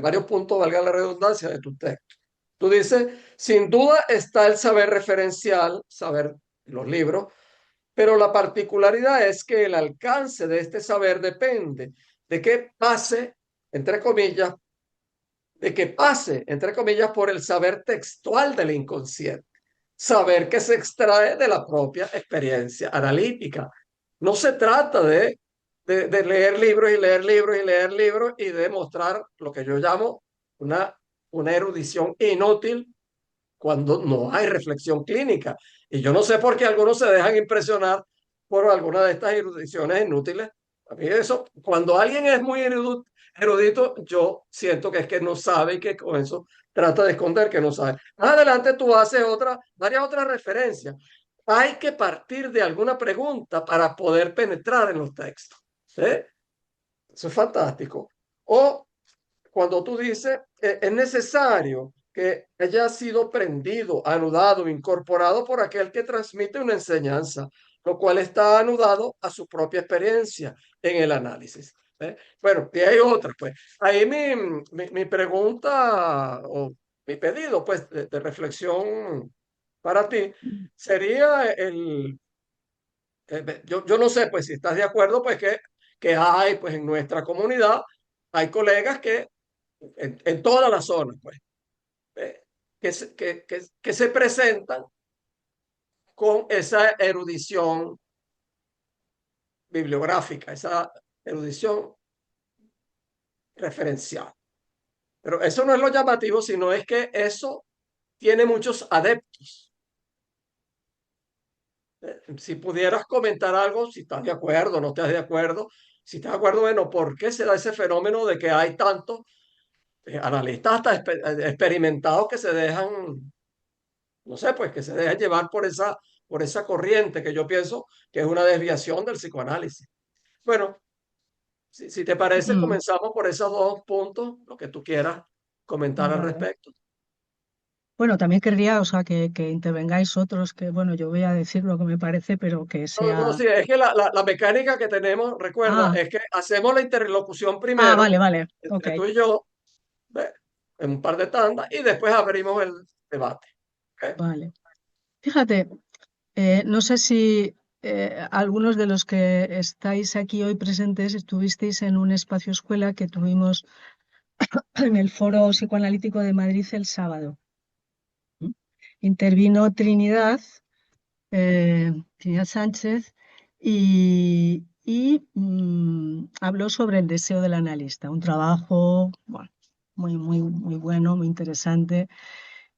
S1: varios puntos, valga la redundancia, de tu texto. Tú dices, sin duda está el saber referencial, saber los libros, pero la particularidad es que el alcance de este saber depende de que pase, entre comillas, de que pase, entre comillas, por el saber textual del inconsciente, saber que se extrae de la propia experiencia analítica. No se trata de leer libros y leer libros y leer libros y de mostrar lo que yo llamo una, una erudición inútil cuando no hay reflexión clínica. Y yo no sé por qué algunos se dejan impresionar por alguna de estas erudiciones inútiles. A mí eso, cuando alguien es muy erudito, yo siento que es que no sabe y que con eso trata de esconder que no sabe. Más adelante tú haces varias otras referencias. Hay que partir de alguna pregunta para poder penetrar en los textos. ¿Eh? Eso es fantástico. O cuando tú dices, es necesario que haya sido prendido, anudado, incorporado por aquel que transmite una enseñanza, lo cual está anudado a su propia experiencia en el análisis. ¿Eh? Bueno, y hay otra, pues. Ahí mi pregunta o mi pedido, pues, de reflexión para ti sería yo no sé, pues, si estás de acuerdo, pues, que hay, pues, en nuestra comunidad, hay colegas que en toda la zona, pues, eh, que se presentan con esa erudición bibliográfica, esa erudición referencial. Pero eso no es lo llamativo, sino es que eso tiene muchos adeptos. Si pudieras comentar algo, si estás de acuerdo, no estás de acuerdo, si estás de acuerdo, bueno, ¿por qué se da ese fenómeno de que hay tantos analistas hasta experimentados que se dejan, no sé, pues que se dejan llevar por esa corriente que yo pienso que es una desviación del psicoanálisis? Bueno, si te parece,
S2: Mm,
S1: comenzamos por esos dos puntos, lo que tú quieras comentar al
S2: vale.
S1: respecto.
S2: Bueno, también querría, o sea, que intervengáis otros, que bueno, yo voy a decir lo que me parece, pero que
S1: No, no,
S2: sea...
S1: sí, es que la mecánica que tenemos, recuerda,
S2: Ah,
S1: es que hacemos la interlocución
S2: vale,
S1: primero,
S2: vale, ok,
S1: entre tú y yo, ¿ve? En un par de tandas, y después abrimos el debate. ¿Ok?
S2: vale. Fíjate, no sé si algunos de los que estáis aquí hoy presentes estuvisteis en un espacio escuela que tuvimos en el Foro Psicoanalítico de Madrid el sábado. ¿Mm? Intervino Trinidad Sánchez, y habló sobre el deseo del analista, un trabajo, bueno, muy bueno, muy interesante.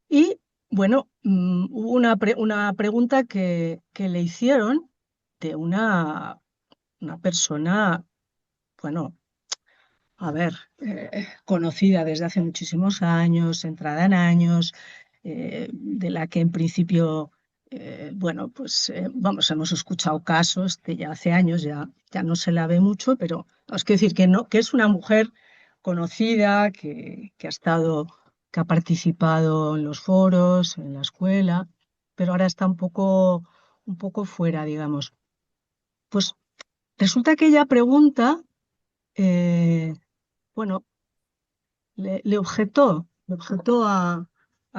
S2: Y bueno, hubo una pregunta que le hicieron de una persona, bueno, a ver, conocida desde hace muchísimos años, entrada en años, de la que en principio, bueno, pues vamos, hemos escuchado casos de ya hace años, ya no se la ve mucho, pero os quiero decir que no, que es una mujer conocida, que ha estado, que ha participado en los foros, en la escuela, pero ahora está un poco fuera, digamos. Pues resulta que ella pregunta, eh, bueno, le objetó a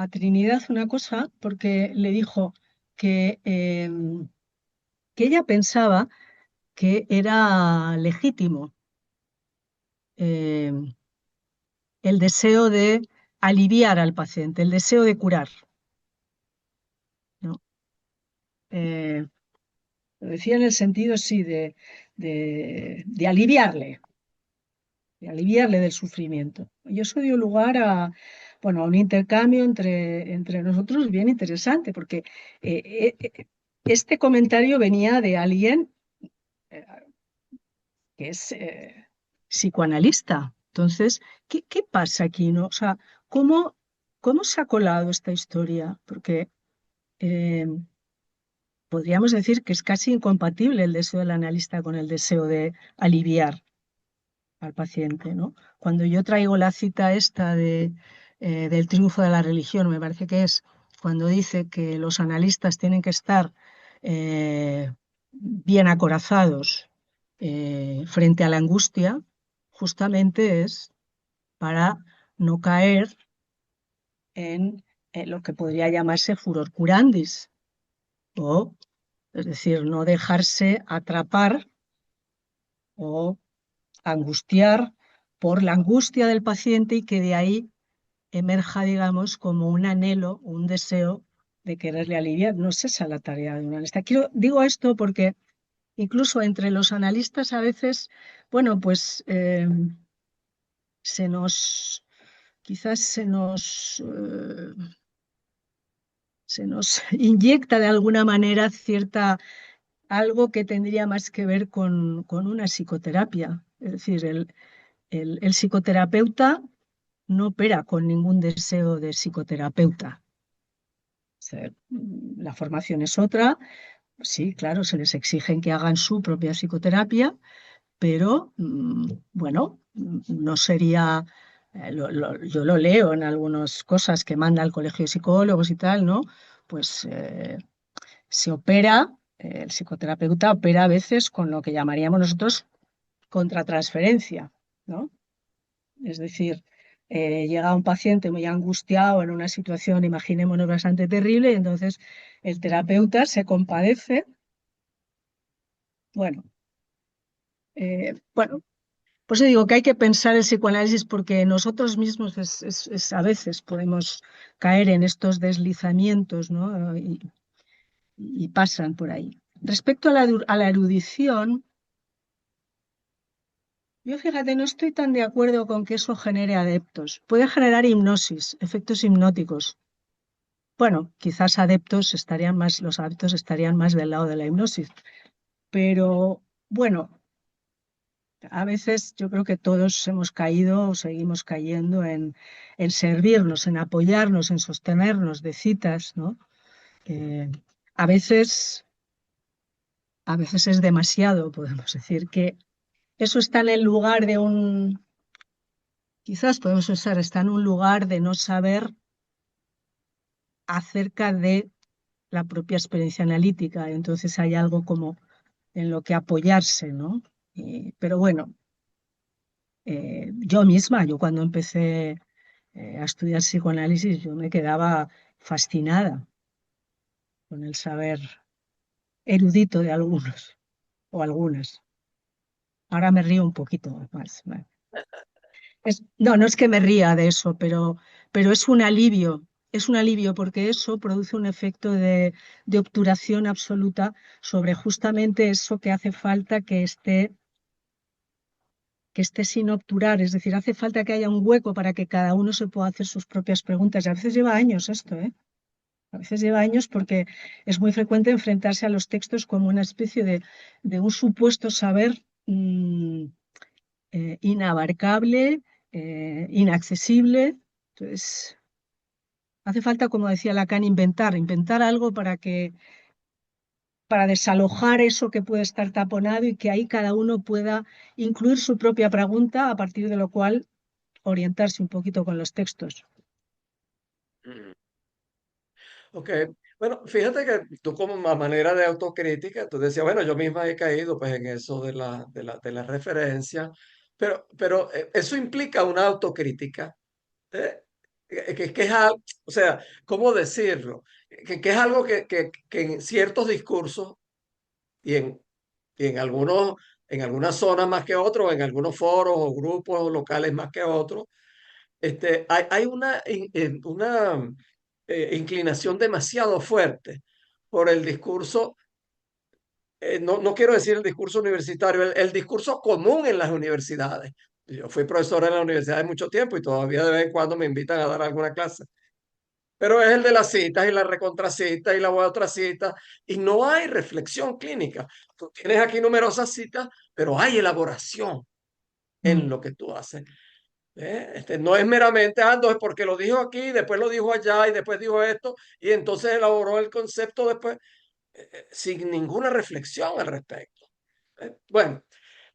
S2: Trinidad una cosa porque le dijo que, que ella pensaba que era legítimo eh, el deseo de aliviar al paciente, el deseo de curar, ¿no? Eh, lo decía en el sentido, sí, de aliviarle del sufrimiento. Y eso dio lugar a, bueno, a un intercambio entre nosotros bien interesante, porque este comentario venía de alguien eh, que es psicoanalista. Entonces, ¿qué pasa aquí, no? O sea, ¿cómo se ha colado esta historia? Porque eh, podríamos decir que es casi incompatible el deseo del analista con el deseo de aliviar al paciente, ¿no? Cuando yo traigo la cita esta del triunfo de la religión, me parece que es cuando dice que los analistas tienen que estar bien acorazados frente a la angustia, justamente es para no caer en lo que podría llamarse furor curandis, o es decir, no dejarse atrapar o angustiar por la angustia del paciente y que de ahí emerja, digamos, como un anhelo, un deseo de quererle aliviar. No es esa la tarea de un analista. Digo esto porque incluso entre los analistas a veces, bueno, pues se nos, quizás se nos inyecta de alguna manera algo que tendría más que ver con una psicoterapia. Es decir, el psicoterapeuta no opera con ningún deseo de psicoterapeuta. La formación es otra, sí, claro, se les exige que hagan su propia psicoterapia, pero bueno, no sería, yo lo leo en algunas cosas que manda el Colegio de Psicólogos y tal, ¿no? Pues se opera, el psicoterapeuta opera a veces con lo que llamaríamos nosotros contratransferencia, ¿no? Es decir, llega un paciente muy angustiado en una situación, imaginémonos, bastante terrible, y entonces el terapeuta se compadece. Bueno, bueno, pues digo que hay que pensar el psicoanálisis porque nosotros mismos a veces podemos caer en estos deslizamientos, ¿no? Y pasan por ahí. Respecto a la erudición, yo fíjate, no estoy tan de acuerdo con que eso genere adeptos. Puede generar hipnosis, efectos hipnóticos, bueno, quizás los adeptos estarían más del lado de la hipnosis, pero bueno, a veces yo creo que todos hemos caído o seguimos cayendo en servirnos, en apoyarnos, en sostenernos de citas, ¿no? Eh, a veces, a veces es demasiado, podemos decir, que eso está en el lugar de quizás podemos pensar, está en un lugar de no saber acerca de la propia experiencia analítica. Entonces hay algo como en lo que apoyarse, ¿no? Pero bueno, yo cuando empecé a estudiar psicoanálisis, yo me quedaba fascinada con el saber erudito de algunos o algunas. Ahora me río un poquito más. Bueno. No, no es que me ría de eso, pero es un alivio porque eso produce un efecto de obturación absoluta sobre justamente eso que hace falta que esté sin obturar, es decir, hace falta que haya un hueco para que cada uno se pueda hacer sus propias preguntas. Y a veces lleva años esto, ¿eh? A veces lleva años porque es muy frecuente enfrentarse a los textos como una especie de un supuesto saber inabarcable, inaccesible. Entonces, hace falta, como decía Lacan, inventar algo para desalojar eso que puede estar taponado y que ahí cada uno pueda incluir su propia pregunta, a partir de lo cual orientarse un poquito con los textos.
S1: Mm. Ok, bueno, fíjate que tú como manera de autocrítica, tú decías, bueno, yo misma he caído pues en eso de la referencia, pero eso implica una autocrítica, ¿eh? Que es algo, o sea, ¿cómo decirlo? Que es algo que en ciertos discursos y en en algunas zonas más que otros, en algunos foros o grupos locales más que otros, hay una inclinación demasiado fuerte por el discurso, no quiero decir el discurso universitario, el discurso común en las universidades. Yo fui profesor en la universidad de mucho tiempo y todavía de vez en cuando me invitan a dar alguna clase. Pero es el de las citas y la recontracita y la otra cita, y no hay reflexión clínica. Tú tienes aquí numerosas citas, pero hay elaboración
S2: Mm,
S1: en lo que tú haces. No es meramente, no es porque lo dijo aquí, después lo dijo allá y después dijo esto, y entonces elaboró el concepto después, sin ninguna reflexión al respecto. Bueno,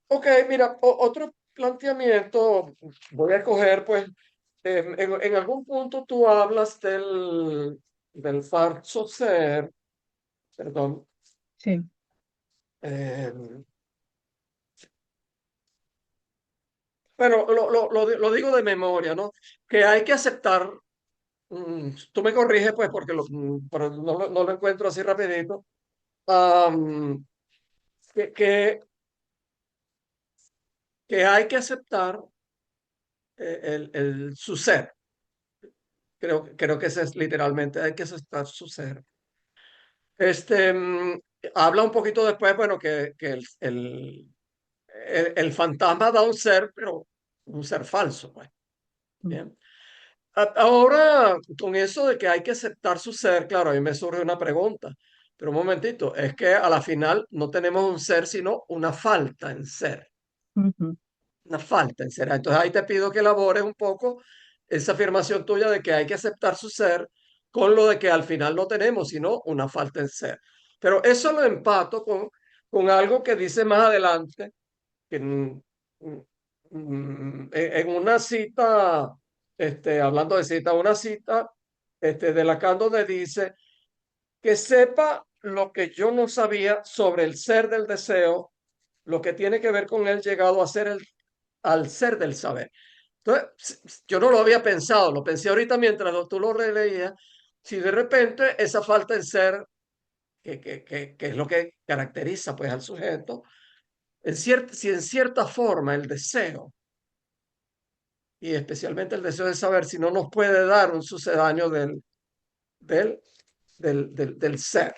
S1: ok, mira, otro planteamiento, voy a coger, pues, en algún punto tú hablas del falso ser, perdón,
S2: sí,
S1: eh, bueno, lo digo de memoria, ¿no? Que hay que aceptar. Tú me corriges, pues, porque pero no lo encuentro así rapidito. am, que, que, que hay que aceptar su ser. Creo que ese es literalmente, hay que aceptar su ser. Habla un poquito después, bueno, que el fantasma da un ser, pero un ser falso, pues.
S2: mm,
S1: Bien. Ahora, con eso de que hay que aceptar su ser, claro, a mí me surge una pregunta, pero un momentito, es que a la final no tenemos un ser, sino una falta en ser,
S2: ujú,
S1: una falta en ser. Entonces ahí te pido que elabores un poco esa afirmación tuya de que hay que aceptar su ser con lo de que al final no tenemos, sino una falta en ser. Pero eso lo empato con algo que dice más adelante, que en una cita, hablando de cita, una cita de Lacan donde dice que sepa lo que yo no sabía sobre el ser del deseo, lo que tiene que ver con él llegado a ser al ser del saber. Entonces, yo no lo había pensado, lo pensé ahorita mientras tú lo releías, si de repente esa falta de ser, que es lo que caracteriza pues al sujeto, si en cierta forma el deseo y especialmente el deseo de saber si no nos puede dar un sucedáneo del, del ser.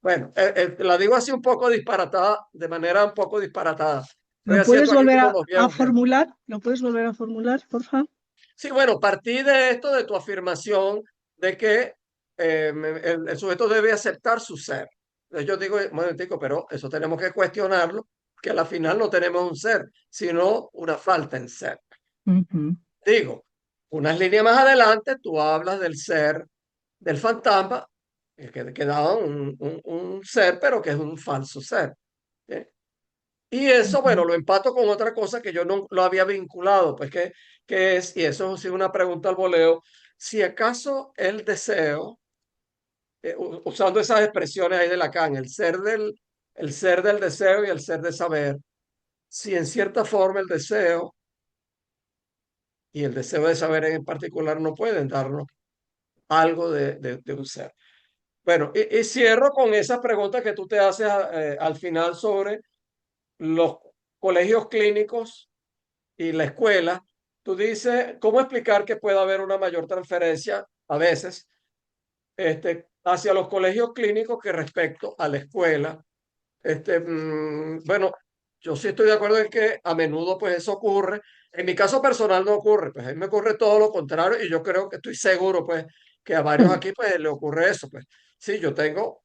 S1: Bueno, la digo así un poco disparatada, de manera un poco disparatada. Estoy
S2: ¿Lo puedes
S1: haciendo aquí
S2: volver
S1: como
S2: a,
S1: los
S2: a
S1: viejos tiempos.
S2: formular? ¿Lo puedes volver a formular, por favor?
S1: Sí, bueno, partí de esto, de tu afirmación de que el sujeto debe aceptar su ser. Entonces yo digo, un momentico, pero eso tenemos que cuestionarlo, que a la final no tenemos un ser, sino una falta en ser.
S2: Ujú,
S1: Digo, unas líneas más adelante tú hablas del ser del fantasma, que da un ser, pero que es un falso ser. ¿Sí? Y eso,
S2: ujú.
S1: bueno, lo empato con otra cosa que yo no lo había vinculado, pues que es, y eso sí una pregunta al voleo, si acaso el deseo, usando esas expresiones ahí de Lacan, el ser del deseo y el ser de saber, si en cierta forma el deseo y el deseo de saber en particular no pueden darnos algo de un ser. Bueno, y cierro con esas preguntas que tú te haces al final sobre los colegios clínicos y la escuela. Tú dices, ¿cómo explicar que pueda haber una mayor transferencia a veces hacia los colegios clínicos que respecto a la escuela? Bueno, yo sí estoy de acuerdo en que a menudo pues eso ocurre. En mi caso personal no ocurre, pues a mí me ocurre todo lo contrario y yo creo que estoy seguro pues que a varios aquí pues le ocurre eso, pues. Sí, yo tengo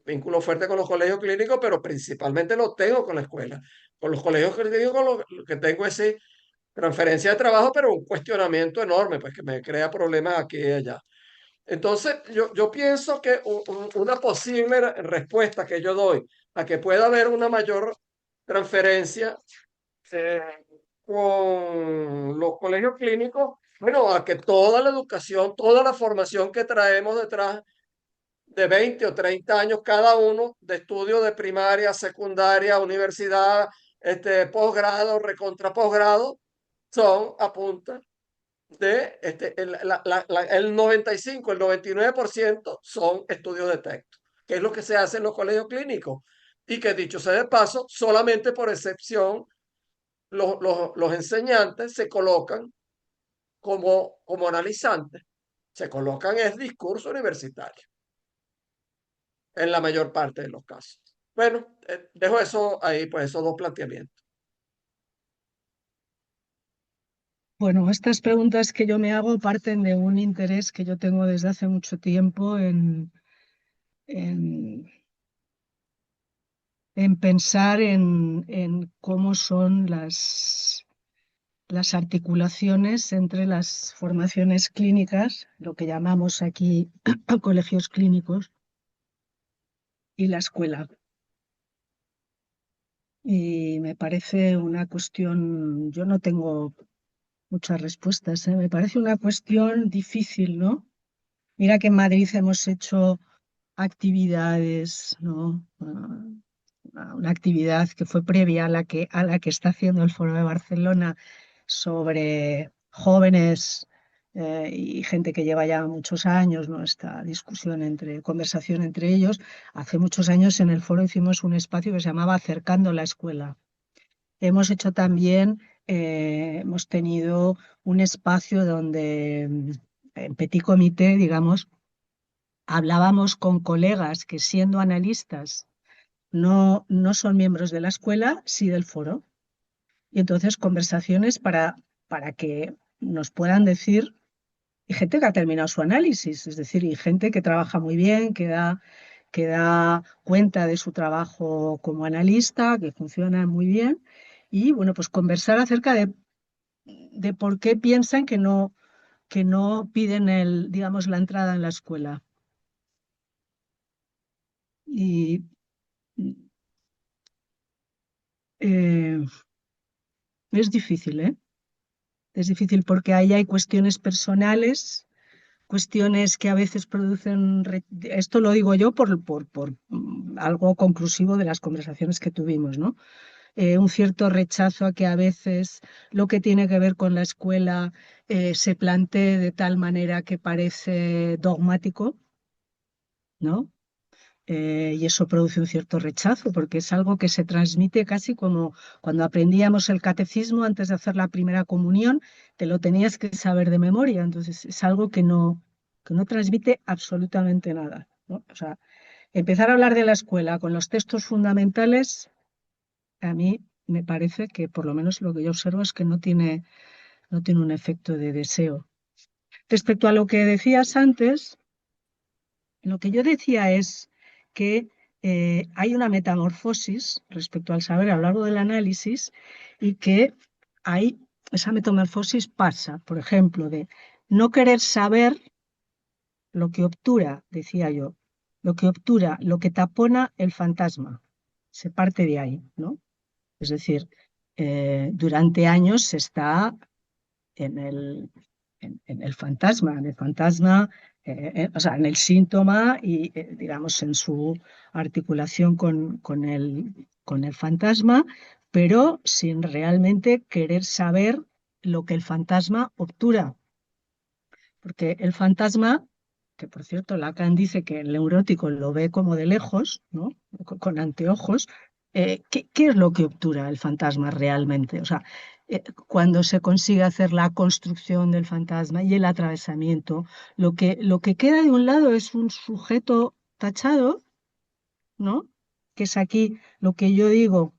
S1: vínculo fuerte con los colegios clínicos, pero principalmente lo tengo con la escuela. Con los colegios clínicos lo que tengo es sí, transferencia de trabajo, pero un cuestionamiento enorme, pues que me crea problemas aquí y allá. Entonces, yo pienso que una posible respuesta que yo doy a que pueda haber una mayor transferencia eh, con los colegios clínicos, bueno, a que toda la educación, toda la formación que traemos detrás de 20 o 30 años cada uno de estudio de primaria, secundaria, universidad, posgrado, recontra posgrado, son a punta de el 95, el 99% son estudios de texto, que es lo que se hace en los colegios clínicos. Y que dicho sea de paso, solamente por excepción, los enseñantes se colocan como analizantes, se colocan es discurso universitario en la mayor parte de los casos. Bueno, dejo eso ahí, pues esos dos planteamientos.
S2: Bueno, estas preguntas que yo me hago parten de un interés que yo tengo desde hace mucho tiempo en, en pensar en cómo son las articulaciones entre las formaciones clínicas, lo que llamamos aquí colegios clínicos, y la escuela. Y me parece una cuestión, yo no tengo muchas respuestas, ¿eh? Me parece una cuestión difícil, ¿no? Mira que en Madrid hemos hecho actividades, ¿no? Una actividad que fue previa a la que está haciendo el Foro de Barcelona sobre jóvenes y gente que lleva ya muchos años, ¿no? Esta discusión conversación entre ellos. Hace muchos años en el foro hicimos un espacio que se llamaba Acercando la Escuela. Hemos hecho también, hemos tenido un espacio donde en petit comité, digamos, hablábamos con colegas que siendo analistas no son miembros de la escuela, sí del foro. Y entonces conversaciones para que nos puedan decir, y gente que ha terminado su análisis, es decir, y gente que trabaja muy bien, que da cuenta de su trabajo como analista, que funciona muy bien. Y bueno, pues conversar acerca de por qué piensan que no piden digamos, la entrada en la escuela. Y eh, es difícil, ¿eh? Es difícil porque ahí hay cuestiones personales, cuestiones que a veces producen, esto lo digo yo por algo conclusivo de las conversaciones que tuvimos, ¿no? Un cierto rechazo a que a veces lo que tiene que ver con la escuela se plantee de tal manera que parece dogmático, ¿no? Y eso produce un cierto rechazo, porque es algo que se transmite casi como cuando aprendíamos el catecismo antes de hacer la primera comunión, te lo tenías que saber de memoria, entonces es algo que no transmite absolutamente nada, ¿no? O sea, empezar a hablar de la escuela con los textos fundamentales, a mí me parece que por lo menos lo que yo observo es que no tiene un efecto de deseo. Respecto a lo que decías antes, Lo que yo decía es que hay una metamorfosis respecto al saber a lo largo del análisis y que hay, esa metamorfosis pasa, por ejemplo, de no querer saber lo que obtura, decía yo, lo que obtura, lo que tapona el fantasma. Se parte de ahí, ¿no? Es decir, durante años se está en en el fantasma, o sea, en el síntoma y, digamos, en su articulación con el fantasma, pero sin realmente querer saber lo que el fantasma obtura. Porque el fantasma, que por cierto Lacan dice que el neurótico lo ve como de lejos, ¿no? Con anteojos, ¿qué es lo que obtura el fantasma realmente? O sea, cuando se consigue hacer la construcción del fantasma y el atravesamiento, lo que queda de un lado es un sujeto tachado, ¿no? Que es aquí lo que yo digo,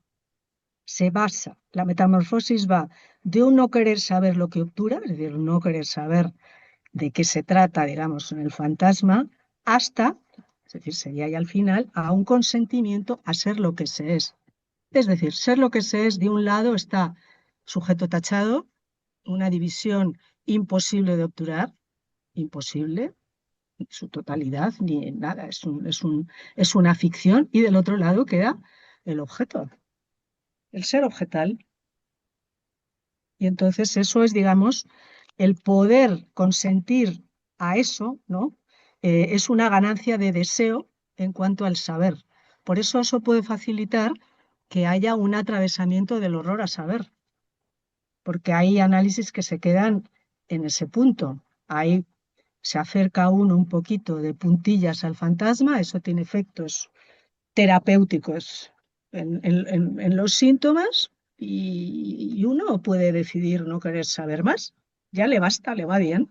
S2: se basa, la metamorfosis va de un no querer saber lo que obtura, es decir, no querer saber de qué se trata, digamos, en el fantasma, hasta, es decir, sería ya al final, a un consentimiento a ser lo que se es. Es decir, ser lo que se es, de un lado está sujeto tachado, una división imposible de obturar, imposible, en su totalidad, ni en nada, es una ficción, y del otro lado queda el objeto, el ser objetal. Y entonces eso es, digamos, el poder consentir a eso, ¿no? Es una ganancia de deseo en cuanto al saber. Por eso puede facilitar que haya un atravesamiento del horror a saber, porque hay análisis que se quedan en ese punto. Ahí se acerca uno un poquito de puntillas al fantasma, eso tiene efectos terapéuticos en los síntomas y uno puede decidir no querer saber más. Ya le basta, le va bien.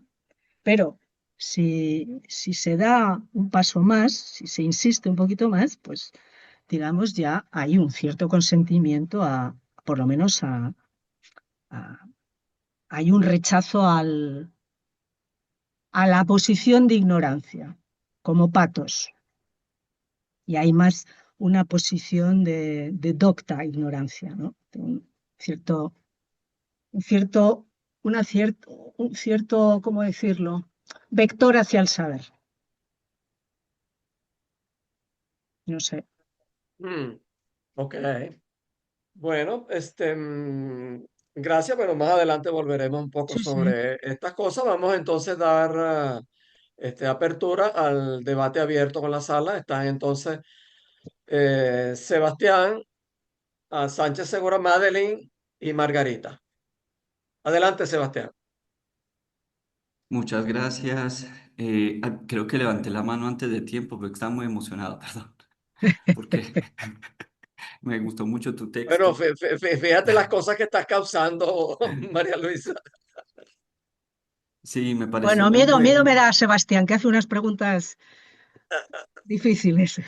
S2: Pero si se da un paso más, si se insiste un poquito más, pues digamos ya hay un cierto consentimiento a, por lo menos a- hay un rechazo a la posición de ignorancia, como patos. Y hay más una posición de docta ignorancia, ¿no? De cierto, un cierto, un cierto, ¿cómo decirlo? Vector hacia el saber. No sé.
S1: Mm, ok. Bueno, gracias, pero más adelante volveremos un poco
S2: Sí, sí.
S1: sobre estas cosas. Vamos entonces a dar apertura al debate abierto con la sala. Están entonces Sebastián, Sánchez Segura, Madeline y Margarita. Adelante, Sebastián.
S3: Muchas gracias. Creo que levanté la mano antes de tiempo, pero estaba muy emocionado, perdón, porque me gustó mucho tu
S1: Bueno,
S3: texto.
S1: fíjate las cosas que estás causando, María Luisa.
S3: Sí, me pareció
S2: Bueno,
S3: muy
S2: miedo
S3: bueno.
S2: me da Sebastián, que hace unas preguntas difíciles.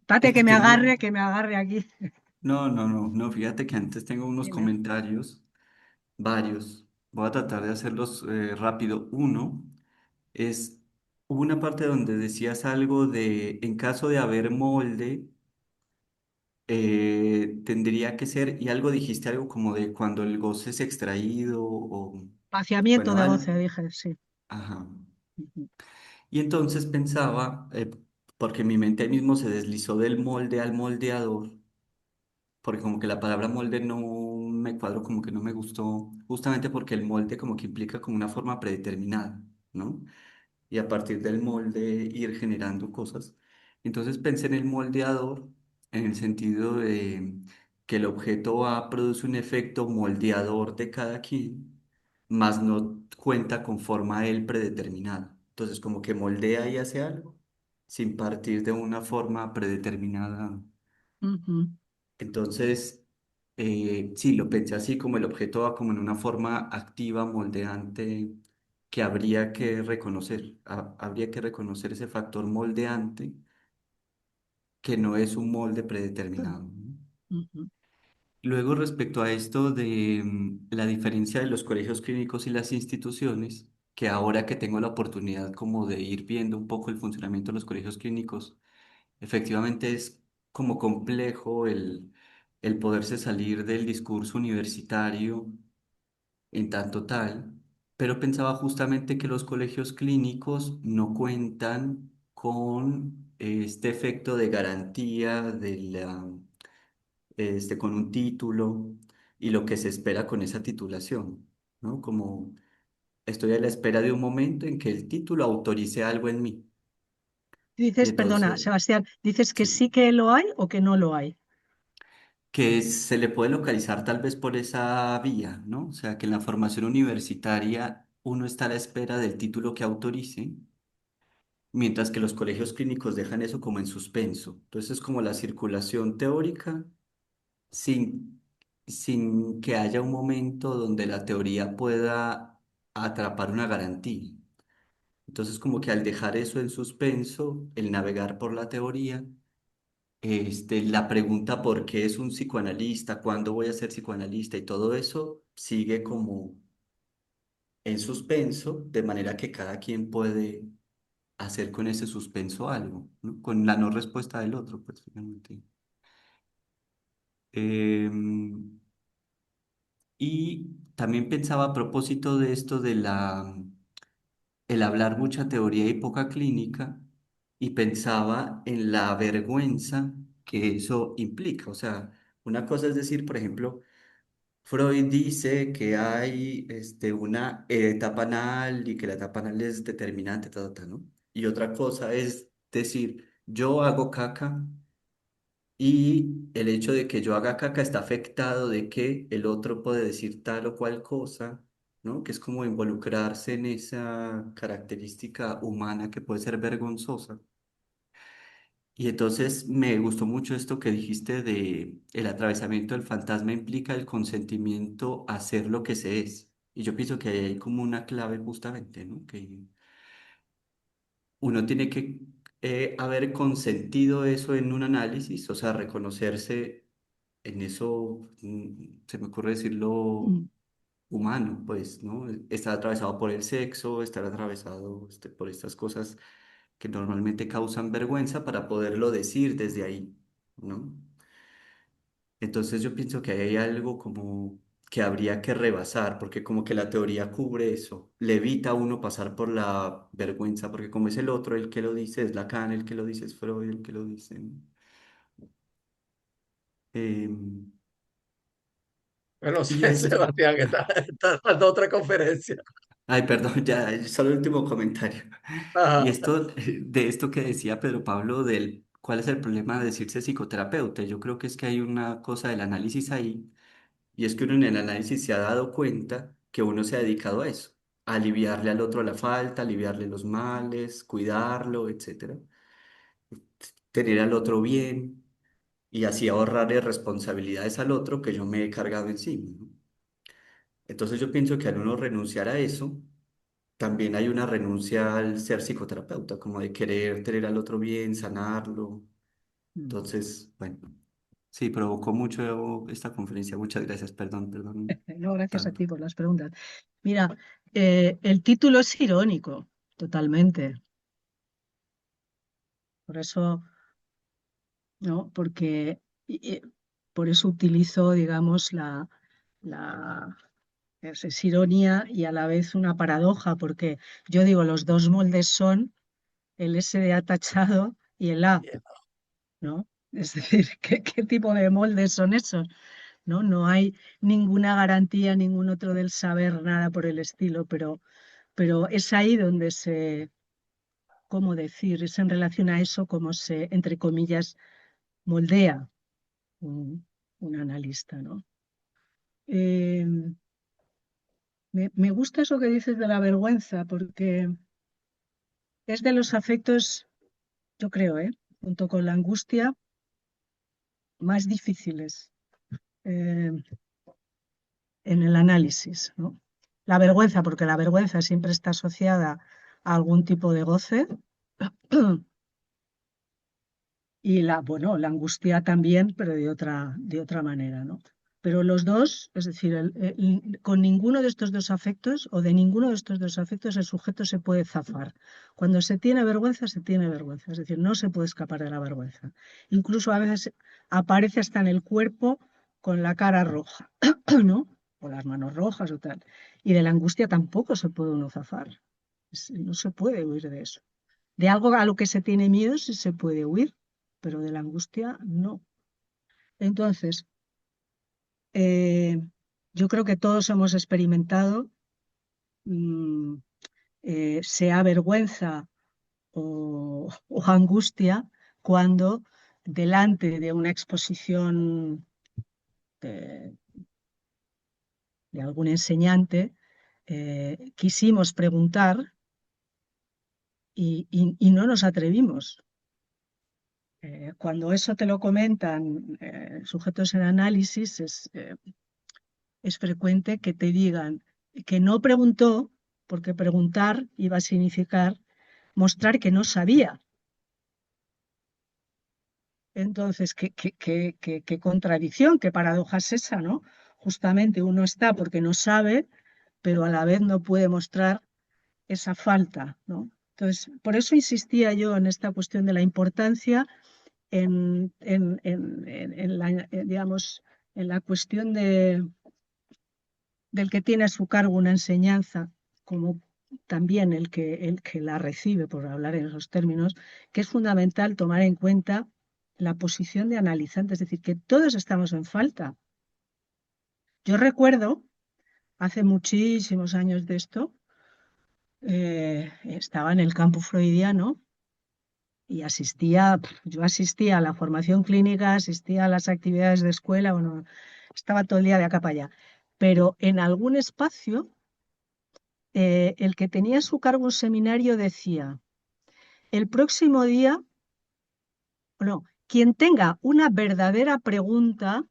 S2: Date
S3: Es que tengo,
S2: que me agarre aquí.
S3: no, fíjate que antes tengo unos
S2: Dime.
S3: comentarios, varios. Voy a tratar de hacerlos rápido. Uno es, hubo una parte donde decías algo de, en caso de haber molde, tendría que ser, y algo dijiste algo como de cuando el goce es extraído o,
S2: Vaciamiento
S3: bueno,
S2: de goce, dije, sí.
S3: ajá.
S2: Ujú.
S3: Y entonces pensaba, porque mi mente ahí mismo se deslizó del molde al moldeador, porque como que la palabra molde no me cuadró, como que no me gustó, justamente porque el molde como que implica como una forma predeterminada, ¿no? Y a partir del molde ir generando cosas. Entonces pensé en el moldeador en el sentido de que el objeto A produce un efecto moldeador de cada quien, más no cuenta con forma él predeterminada. Entonces como que moldea y hace algo sin partir de una forma predeterminada.
S2: Ujú.
S3: Entonces, sí, lo pensé así como el objeto va como en una forma activa, moldeante, que habría que reconocer. Habría que reconocer ese factor moldeante que no es un molde predeterminado, ¿no?
S2: Ujú.
S3: Luego, respecto a esto de la diferencia de los colegios clínicos y las instituciones, que ahora que tengo la oportunidad como de ir viendo un poco el funcionamiento de los colegios clínicos, efectivamente es como complejo el poderse salir del discurso universitario en tanto tal, pero pensaba justamente que los colegios clínicos no cuentan con este efecto de garantía con un título y lo que se espera con esa titulación, ¿no? Como estoy a la espera de un momento en que el título autorice algo en mí. Y
S2: Dices, perdona,
S3: entonces,
S2: Sebastián, ¿dices que
S3: sí,
S2: sí que lo hay o que no lo hay?
S3: que se le puede localizar tal vez por esa vía, ¿no? O sea, que en la formación universitaria uno está a la espera del título que autorice, mientras que los colegios clínicos dejan eso como en suspenso. Entonces es como la circulación teórica sin, sin que haya un momento donde la teoría pueda atrapar una garantía. Entonces como que al dejar eso en suspenso, el navegar por la teoría, la pregunta por qué es un psicoanalista, cuándo voy a ser psicoanalista y todo eso sigue como en suspenso, de manera que cada quien puede hacer con ese suspenso algo, ¿no? Con la no respuesta del otro, pues finalmente. Em, y también pensaba a propósito de esto de el hablar mucha teoría y poca clínica, y pensaba en la vergüenza que eso implica. O sea, una cosa es decir, por ejemplo, Freud dice que hay una etapa anal y que la etapa anal es determinante, ¿no? Y otra cosa es decir, yo hago caca y el hecho de que yo haga caca está afectado de que el otro puede decir tal o cual cosa, ¿no? Que es como involucrarse en esa característica humana que puede ser vergonzosa. Y entonces me gustó mucho esto que dijiste de el atravesamiento del fantasma implica el consentimiento a ser lo que se es. Y yo pienso que ahí hay como una clave justamente, ¿no? Que uno tiene que haber consentido eso en un análisis, o sea, reconocerse en eso, se me ocurre decirlo
S2: Mm,
S3: humano, pues, ¿no? Estar atravesado por el sexo, estar atravesado por estas cosas que normalmente causan vergüenza para poderlo decir desde ahí, ¿no? Entonces yo pienso que ahí hay algo como que habría que rebasar, porque como que la teoría cubre eso, le evita a uno pasar por la vergüenza, porque como es el otro el que lo dice, es Lacan el que lo dice, es Freud el que lo dice, ¿no? Em,
S1: Bueno,
S3: y eso,
S1: Sebastián, está dando otra conferencia.
S3: ay, perdón, ya, solo el último comentario. Y
S1: Ajá.
S3: esto, de esto que decía Pedro Pablo, del cuál es el problema de decirse psicoterapeuta, yo creo que es que hay una cosa del análisis ahí, y es que uno en el análisis se ha dado cuenta que uno se ha dedicado a eso, a aliviarle al otro la falta, aliviarle los males, cuidarlo, etcétera, tener al otro bien, y así ahorrarle responsabilidades al otro que yo me he cargado encima, ¿no? Entonces yo pienso que al uno renunciar a eso, también hay una renuncia al ser psicoterapeuta, como de querer tener al otro bien, sanarlo.
S2: mm.
S3: Entonces, bueno, sí, provocó mucho esta conferencia. Muchas gracias, perdón, perdón
S2: No, gracias a
S3: tanto.
S2: ti por las preguntas. Mira, el título es irónico, totalmente. Por eso, ¿no? Porque por eso utilizo, digamos, la es ironía y a la vez una paradoja, porque yo digo, los dos moldes son el SDA tachado y el A, ¿no? Es decir, ¿qué tipo de moldes son esos? ¿No? No hay ninguna garantía, ningún otro del saber, nada por el estilo, pero es ahí donde ¿cómo decir? Es en relación a eso como se, entre comillas, moldea un analista, ¿no? Eh, me gusta eso que dices de la vergüenza, porque es de los afectos, yo creo, junto con la angustia, más difíciles eh, en el análisis, ¿no? La vergüenza, porque la vergüenza siempre está asociada a algún tipo de goce y bueno, la angustia también, pero de otra manera, ¿no? pero los dos, es decir, con ninguno de estos dos afectos o de ninguno de estos dos afectos el sujeto se puede zafar. Cuando se tiene vergüenza, se tiene vergüenza, es decir, no se puede escapar de la vergüenza. Incluso a veces aparece hasta en el cuerpo con la cara roja, ¿no? O las manos rojas o tal. Y de la angustia tampoco se puede uno zafar. No se puede huir de eso. De algo a lo que se tiene miedo sí se puede huir, pero de la angustia no. Entonces, eh, yo creo que todos hemos experimentado, mm, sea vergüenza o angustia, cuando delante de una exposición de, de algún enseñante quisimos preguntar y no nos atrevimos. Cuando eso te lo comentan sujetos en análisis, es frecuente que te digan que no preguntó, porque preguntar iba a significar mostrar que no sabía. Entonces, qué contradicción, qué paradoja es esa, ¿no? Justamente uno está porque no sabe, pero a la vez no puede mostrar esa falta, ¿no? Entonces, por eso insistía yo en esta cuestión de la importancia digamos, en la cuestión del que tiene a su cargo una enseñanza, como también el que la recibe, por hablar en esos términos, que es fundamental tomar en cuenta la posición de analizante, es decir, que todos estamos en falta. Yo recuerdo, hace muchísimos años de esto, estaba en el campo freudiano y yo asistía a la formación clínica, asistía a las actividades de escuela, bueno, estaba todo el día de acá para allá. Pero en algún espacio, el que tenía a su cargo un seminario decía, el próximo día, no, quien tenga una verdadera pregunta,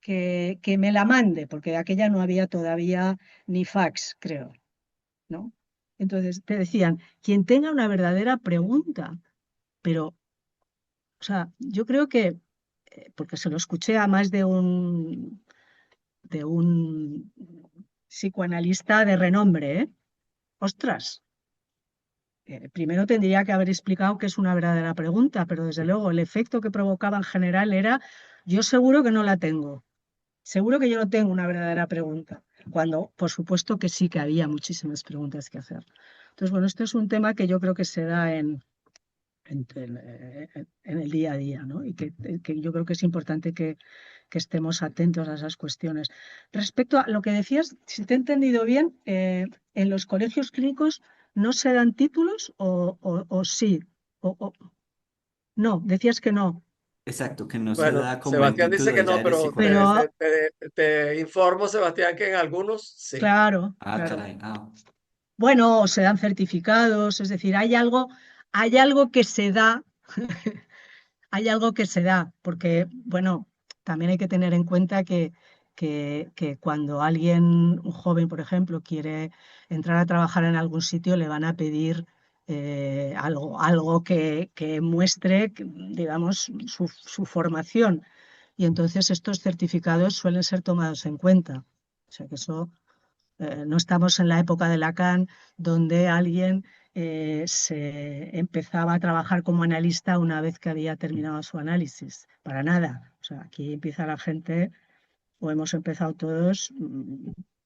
S2: que me la mande, porque de aquella no había todavía ni fax, creo, ¿no? Entonces te decían, quien tenga una verdadera pregunta, pero, o sea, yo creo que, porque se lo escuché a más de un psicoanalista de renombre, ¿eh? Ostras, primero tendría que haber explicado qué es una verdadera pregunta, pero desde luego el efecto que provocaba en general era, yo seguro que no la tengo, seguro que yo no tengo una verdadera pregunta, cuando por supuesto que sí que había muchísimas preguntas que hacer. Entonces, bueno, esto es un tema que yo creo que se da en el día a día, ¿no? Y que yo creo que es importante que estemos atentos a esas cuestiones. Respecto a lo que decías, si te he entendido bien, en los colegios clínicos no se dan títulos o sí, o no, decías que no,
S3: Exacto, que no se
S1: Bueno,
S3: da como el
S1: Sebastián dice
S3: título de
S1: que
S3: ya
S1: no,
S3: eres
S1: pero
S3: psicoanalista.
S1: te informo, Sebastián, que en algunos sí.
S2: claro,
S3: Ah,
S2: claro.
S3: caray. Ah,
S2: Bueno, o se dan certificados, es decir, hay algo que se da. Hay algo que se da, porque, bueno, también hay que tener en cuenta que cuando alguien, un joven, por ejemplo, quiere entrar a trabajar en algún sitio, le van a pedir algo que muestre, digamos, su formación. Y entonces estos certificados suelen ser tomados en cuenta. O sea que eso, no estamos en la época de Lacan, donde alguien se empezaba a trabajar como analista una vez que había terminado su análisis. Para nada. O sea, aquí empieza la gente, o hemos empezado todos,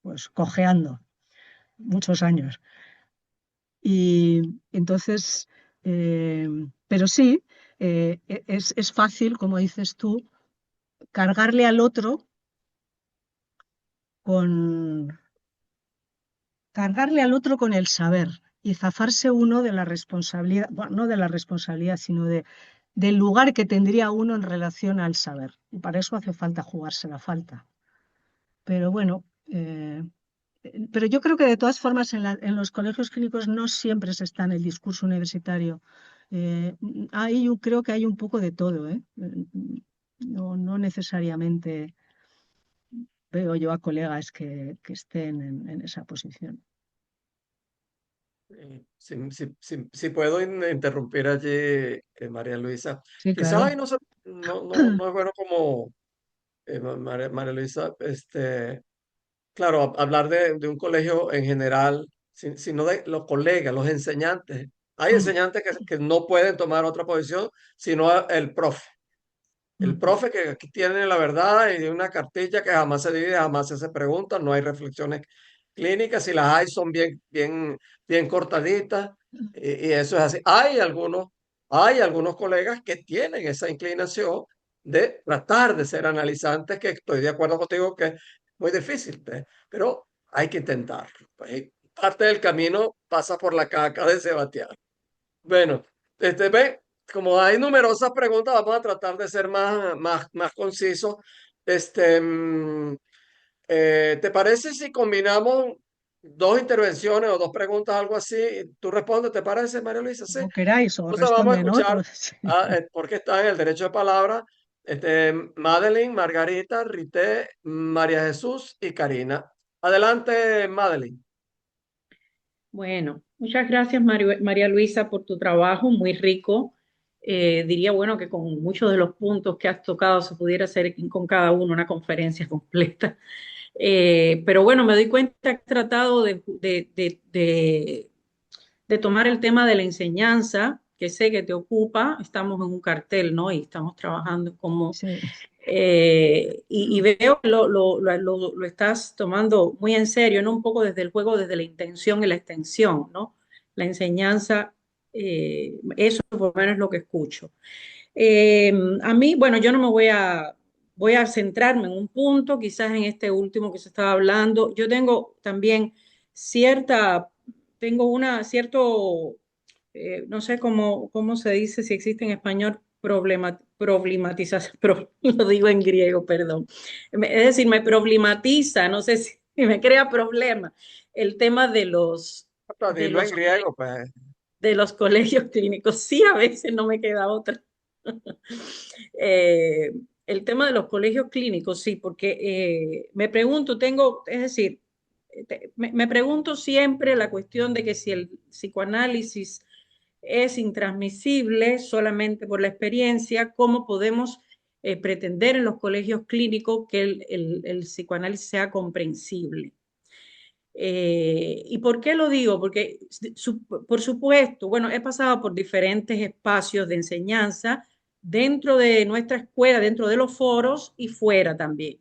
S2: pues cojeando muchos años. Y entonces, eh, pero sí, es fácil, como dices tú, cargarle al otro con, cargarle al otro con el saber y zafarse uno de la responsabilidad, bueno, no de la responsabilidad, sino del lugar que tendría uno en relación al saber. Y para eso hace falta jugarse la falta. Pero bueno, pero yo creo que de todas formas en los colegios clínicos no siempre se está en el discurso universitario. Ahí yo creo que hay un poco de todo, ¿eh? No, no necesariamente veo yo a colegas que estén en esa posición.
S1: Si puedo interrumpir allí, María Luisa,
S2: Sí,
S1: quizás
S2: claro.
S1: ahí no es bueno como María Luisa, claro, hablar de un colegio en general, sino de los colegas, los enseñantes. Hay
S2: Mm,
S1: enseñantes que no pueden tomar otra posición, sino el profe. El
S2: ujú.
S1: profe que aquí tiene la verdad y una cartilla que jamás se divide, jamás se hace preguntas, no hay reflexiones clínicas, si las hay son bien cortaditas y eso es así. Hay algunos colegas que tienen esa inclinación de tratar de ser analizantes, que estoy de acuerdo contigo que es muy difícil, pero hay que intentarlo. Pues, y parte del camino pasa por la caca de Sebastián. Bueno, ve, como hay numerosas preguntas, vamos a tratar de ser más concisos. Este, mm, ¿Te parece si combinamos dos intervenciones o dos preguntas, algo así? Tú respondes, ¿te parece, María Luisa? Sí.
S2: Como queráis, o
S1: Entonces vamos a
S2: responden
S1: escuchar,
S2: otros.
S1: porque está en el derecho de palabra, Madeline, Margarita, Rité, María Jesús y Karina. Adelante, Madeline.
S4: Bueno, muchas gracias María Luisa por tu trabajo, muy rico. Diría, bueno, que con muchos de los puntos que has tocado se pudiera hacer con cada uno una conferencia completa. Pero bueno, me doy cuenta que has tratado de tomar el tema de la enseñanza, que sé que te ocupa. Estamos en un cartel, ¿no? Y estamos trabajando como
S2: Sí.
S4: y veo que lo estás tomando muy en serio, ¿no? Un poco desde el juego, desde la intención y la extensión, ¿no? La enseñanza, eso por lo menos es lo que escucho. A mí, bueno, yo no me voy a centrarme en un punto, quizás en este último que se estaba hablando. Yo tengo también tengo cierto no sé cómo se dice, si existe en español, problematización, lo digo en griego, perdón. Es decir, me problematiza, no sé si me crea problema el tema
S1: Hasta
S4: de
S1: dilo en
S4: los,
S1: griego, pues.
S4: de los colegios clínicos. Sí, a veces no me queda otra. Eh, el tema de los colegios clínicos, sí, porque me pregunto, es decir, me pregunto siempre la cuestión de que si el psicoanálisis es intransmisible solamente por la experiencia, ¿cómo podemos pretender en los colegios clínicos que el psicoanálisis sea comprensible? ¿Y por qué lo digo? Porque, por supuesto, bueno, he pasado por diferentes espacios de enseñanza dentro de nuestra escuela, dentro de los foros y fuera también.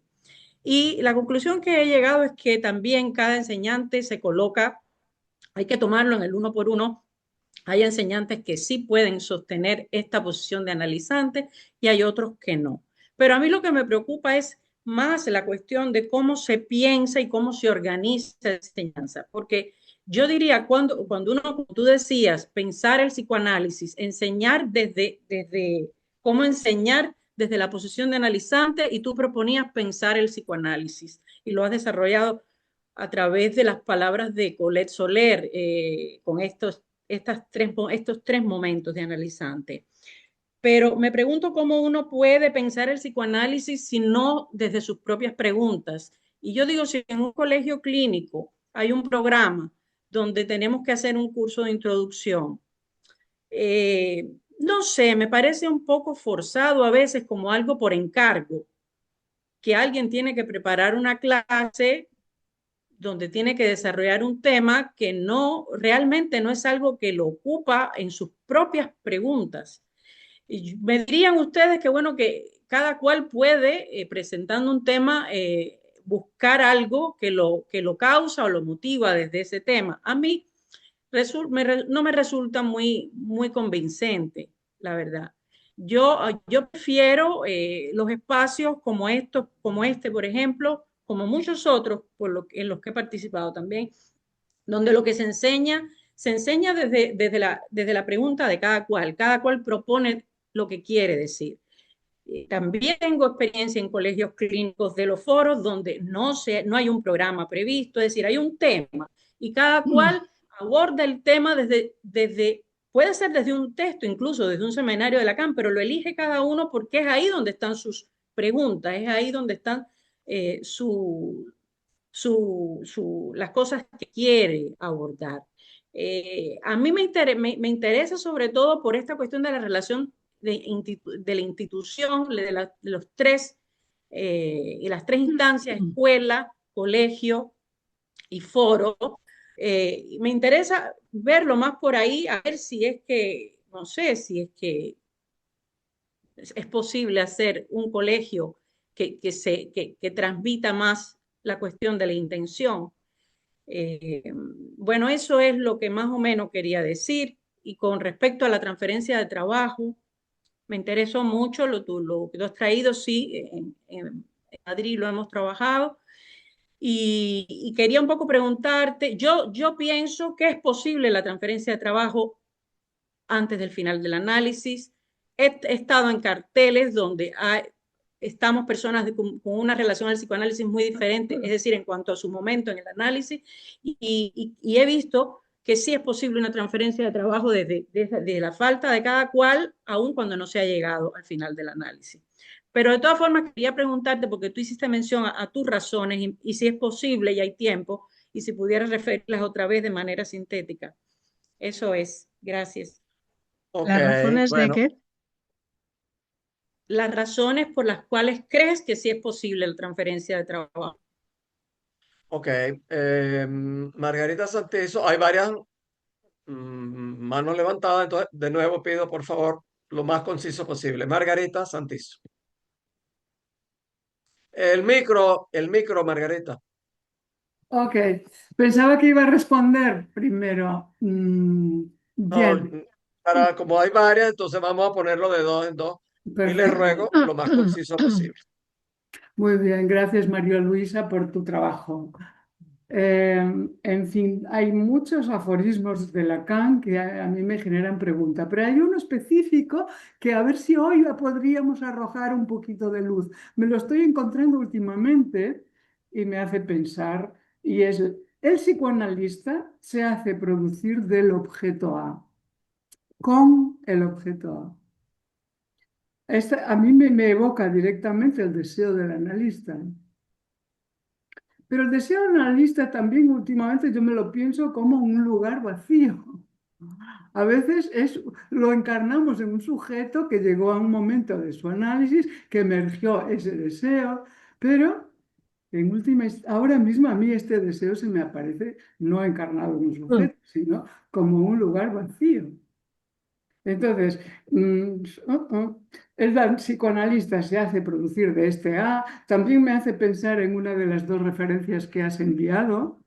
S4: Y la conclusión que he llegado es que también cada enseñante se coloca, hay que tomarlo en el uno por uno. Hay enseñantes que sí pueden sostener esta posición de analizante y hay otros que no. Pero a mí lo que me preocupa es más la cuestión de cómo se piensa y cómo se organiza la enseñanza. Porque yo diría, cuando uno, como tú decías, pensar el psicoanálisis, enseñar cómo enseñar desde la posición de analizante y tú proponías pensar el psicoanálisis y lo has desarrollado a través de las palabras de Colette Soler, con estos tres momentos de analizante. Pero me pregunto cómo uno puede pensar el psicoanálisis si no desde sus propias preguntas. Y yo digo, si en un colegio clínico hay un programa donde tenemos que hacer un curso de introducción, no sé, me parece un poco forzado a veces como algo por encargo, que alguien tiene que preparar una clase donde tiene que desarrollar un tema que no realmente no es algo que lo ocupa en sus propias preguntas. Y me dirían ustedes que bueno, que cada cual puede, presentando un tema, buscar algo que lo causa o lo motiva desde ese tema. A mí no me resulta muy convincente, la verdad. Yo prefiero los espacios como estos, como este, por ejemplo, como muchos otros en los que he participado también, donde lo que se enseña desde la pregunta de cada cual propone lo que quiere decir. También tengo experiencia en colegios clínicos de los foros donde no hay un programa previsto, es decir, hay un tema y cada cual aborda el tema puede ser desde un texto, incluso desde un seminario de Lacan, pero lo elige cada uno porque es ahí donde están sus preguntas, es ahí donde están eh, su, las cosas que quiere abordar. A mí me interesa sobre todo por esta cuestión de la relación de la institución, de los tres y las tres instancias, escuela, colegio y foro. Me interesa verlo más por ahí, a ver si es que, no sé, si es que es posible hacer un colegio que transmita más la cuestión de la intención. Bueno, eso es lo que más o menos quería decir. Y con respecto a la transferencia de trabajo, me interesó mucho lo que tú has traído, sí, en Madrid lo hemos trabajado. Y quería un poco preguntarte, yo pienso que es posible la transferencia de trabajo antes del final del análisis. He estado en carteles donde estamos personas con una relación al psicoanálisis muy diferente, es decir, en cuanto a su momento en el análisis, y he visto que sí es posible una transferencia de trabajo desde la falta de cada cual, aun cuando no se ha llegado al final del análisis. Pero de todas formas, quería preguntarte, porque tú hiciste mención a tus razones y si es posible y hay tiempo, y si pudieras referirlas otra vez de manera sintética. Eso es. Gracias.
S1: Ok,
S2: ¿Las razones de
S1: bueno,
S2: qué?
S4: Las razones por las cuales crees que sí es posible la transferencia de trabajo.
S1: ok. Margarita Santizo, hay varias manos levantadas, entonces de nuevo pido por favor lo más conciso posible. Margarita Santizo. El micro, Margarita.
S5: Ok, pensaba que iba a responder primero.
S1: No,
S5: Bien,
S1: como hay varias, entonces vamos a ponerlo de dos en dos y les
S5: perfecto.
S1: ruego lo más conciso posible.
S5: Muy bien, gracias María Luisa por tu trabajo. En fin, hay muchos aforismos de Lacan que a mí me generan pregunta, pero hay uno específico que a ver si hoy podríamos arrojar un poquito de luz. Me lo estoy encontrando últimamente y me hace pensar, y es, el psicoanalista se hace producir del objeto A, con el objeto A. A mí me evoca directamente el deseo del analista. Pero el deseo del analista también últimamente yo me lo pienso como un lugar vacío. A veces lo encarnamos en un sujeto que llegó a un momento de su análisis, que emergió ese deseo, pero ahora mismo a mí este deseo se me aparece no encarnado en un sujeto, sino como un lugar vacío. Entonces, el psicoanalista se hace producir de este A. También me hace pensar en una de las dos referencias que has enviado.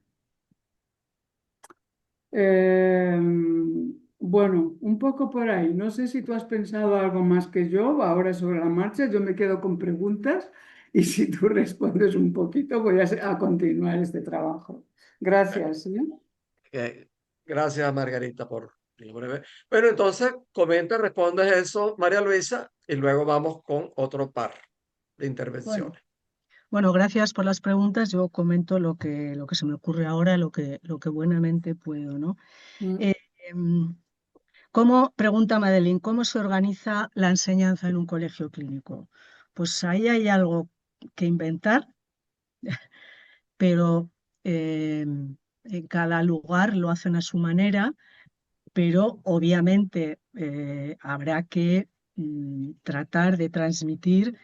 S5: Bueno, un poco por ahí. No sé si tú has pensado algo más que yo ahora sobre la marcha. Yo me quedo con preguntas y si tú respondes un poquito, voy a continuar este trabajo. Gracias. ¿Sí?
S1: Gracias, Margarita, por lo breve. Bueno, entonces comenta, respondes eso, María Luisa, y luego vamos con otro par de
S2: Bueno,
S1: intervenciones.
S2: bueno, gracias por las preguntas. Yo comento lo que se me ocurre ahora, lo que buenamente puedo, ¿no?
S5: Mm.
S2: Eh, em, pregunta Madeline, ¿cómo se organiza la enseñanza en un colegio clínico? Pues ahí hay algo que inventar, pero en cada lugar lo hacen a su manera, pero obviamente habrá que tratar de transmitir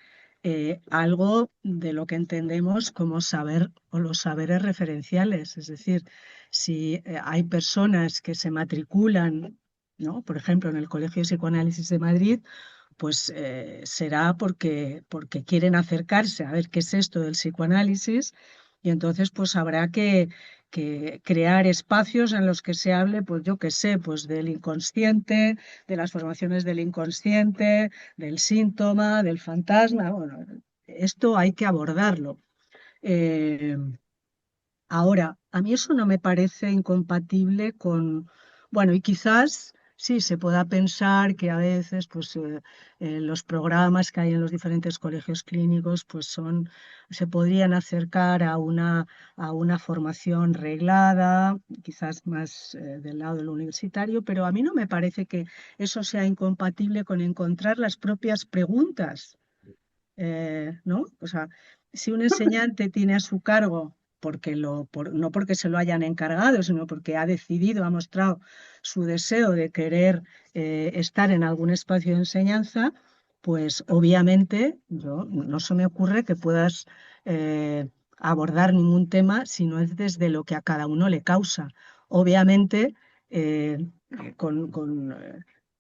S2: algo de lo que entendemos como saber o los saberes referenciales. Es decir, si hay personas que se matriculan, ¿no? Por ejemplo, en el Colegio de Psicoanálisis de Madrid, pues será porque quieren acercarse a ver qué es esto del psicoanálisis y entonces pues habrá que crear espacios en los que se hable, pues yo qué sé, pues del inconsciente, de las formaciones del inconsciente, del síntoma, del fantasma. Bueno, esto hay que abordarlo. Eh, Ahora, a mí eso no me parece incompatible con, bueno, y quizás sí se pueda pensar que a veces pues, los programas que hay en los diferentes colegios clínicos pues se podrían acercar a una formación reglada, quizás más del lado del universitario, pero a mí no me parece que eso sea incompatible con encontrar las propias preguntas, ¿no? O sea, si un enseñante tiene a su cargo, no porque se lo hayan encargado, sino porque ha decidido, ha mostrado su deseo de querer estar en algún espacio de enseñanza, pues obviamente no se me ocurre que puedas abordar ningún tema si no es desde lo que a cada uno le causa. Obviamente, con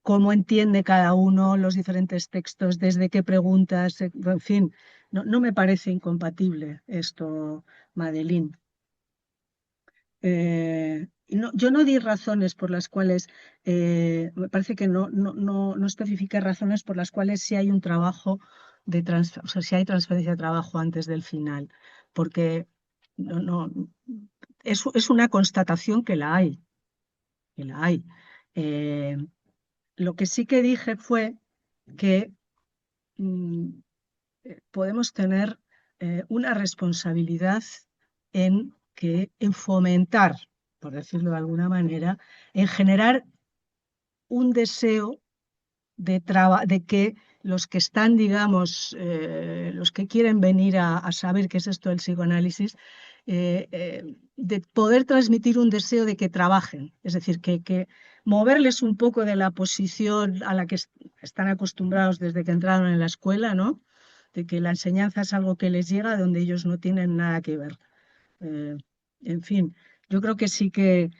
S2: cómo entiende cada uno los diferentes textos, desde qué preguntas, en fin, no me parece incompatible esto, Madeline. Yo no di razones por las cuales, me parece que no especifiqué razones por las cuales si hay un trabajo o sea, si hay transferencia de trabajo antes del final, porque es una constatación que la hay, que la hay. Lo que sí que dije fue que podemos tener una responsabilidad en fomentar, por decirlo de alguna manera, en generar un deseo de que los que están, digamos, los que quieren venir a saber qué es esto del psicoanálisis, de poder transmitir un deseo de que trabajen, es decir, que moverles un poco de la posición a la que están acostumbrados desde que entraron en la escuela, ¿no? De que la enseñanza es algo que les llega donde ellos no tienen nada que ver. En fin, yo creo que sí que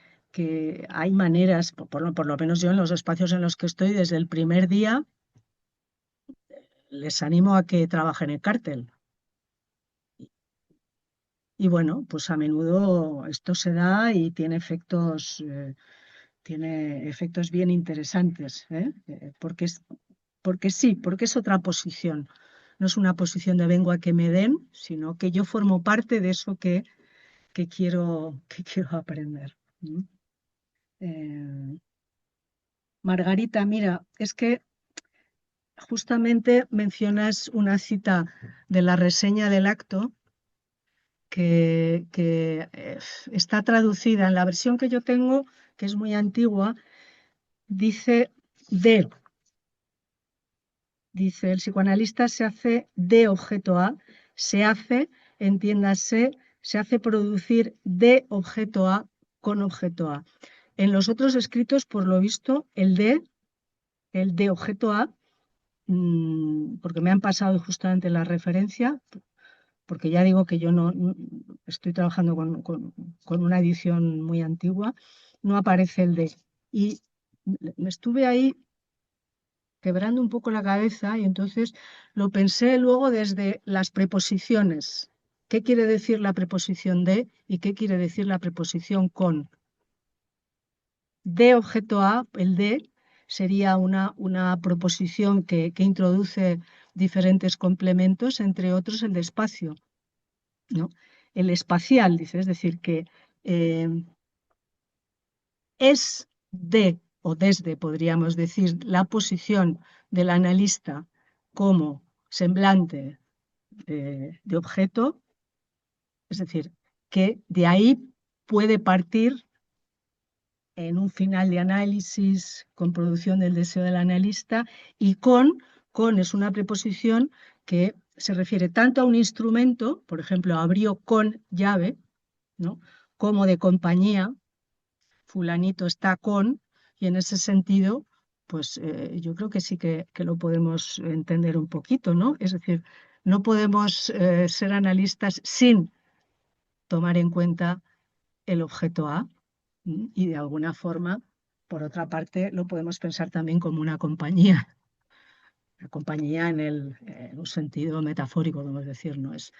S2: hay maneras, por lo menos yo en los espacios en los que estoy desde el primer día, les animo a que trabajen en cártel. Y bueno, pues a menudo esto se da y tiene efectos bien interesantes, ¿eh? Porque es otra posición. No es una posición de vengo a que me den, sino que yo formo parte de eso que quiero aprender. Margarita, mira, es que justamente mencionas una cita de la reseña del acto que está traducida en la versión que yo tengo, que es muy antigua, dice el psicoanalista se hace de objeto A, se hace, entiéndase, se hace producir de objeto A con objeto A. En los otros escritos, por lo visto, el de objeto A, porque me han pasado justamente la referencia, porque ya digo que yo no estoy trabajando con una edición muy antigua, no aparece el de. Y me estuve ahí quebrando un poco la cabeza y entonces lo pensé luego desde las preposiciones. ¿Qué quiere decir la preposición de y qué quiere decir la preposición con? De objeto A, el de, sería una proposición que introduce diferentes complementos, entre otros el de espacio, ¿no? El espacial, dice, es decir, que es de o desde, podríamos decir, la posición del analista como semblante de objeto, es decir, que de ahí puede partir en un final de análisis con producción del deseo del analista, y con es una preposición que se refiere tanto a un instrumento, por ejemplo, abrió con llave, ¿no? Como de compañía, fulanito está con, y en ese sentido, pues yo creo que sí que lo podemos entender un poquito, ¿no? Es decir, no podemos ser analistas sin tomar en cuenta el objeto A, y de alguna forma, por otra parte, lo podemos pensar también como una compañía. La compañía en un sentido metafórico, podemos decir, ¿no? Es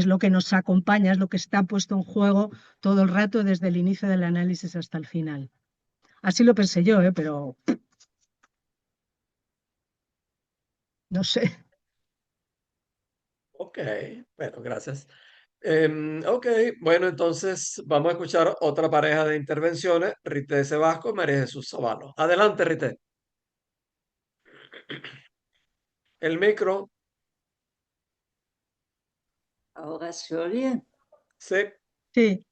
S2: lo que nos acompaña, es lo que está puesto en juego todo el rato desde el inicio del análisis hasta el final. Así lo pensé yo, pero no sé.
S1: Ok, bueno, gracias. Ok, bueno, entonces vamos a escuchar otra pareja de intervenciones, Rité Sebasco, María Jesús Zabalo. Adelante, Rité. El micro,
S6: Ahora se oye.
S1: sí.
S2: Sí,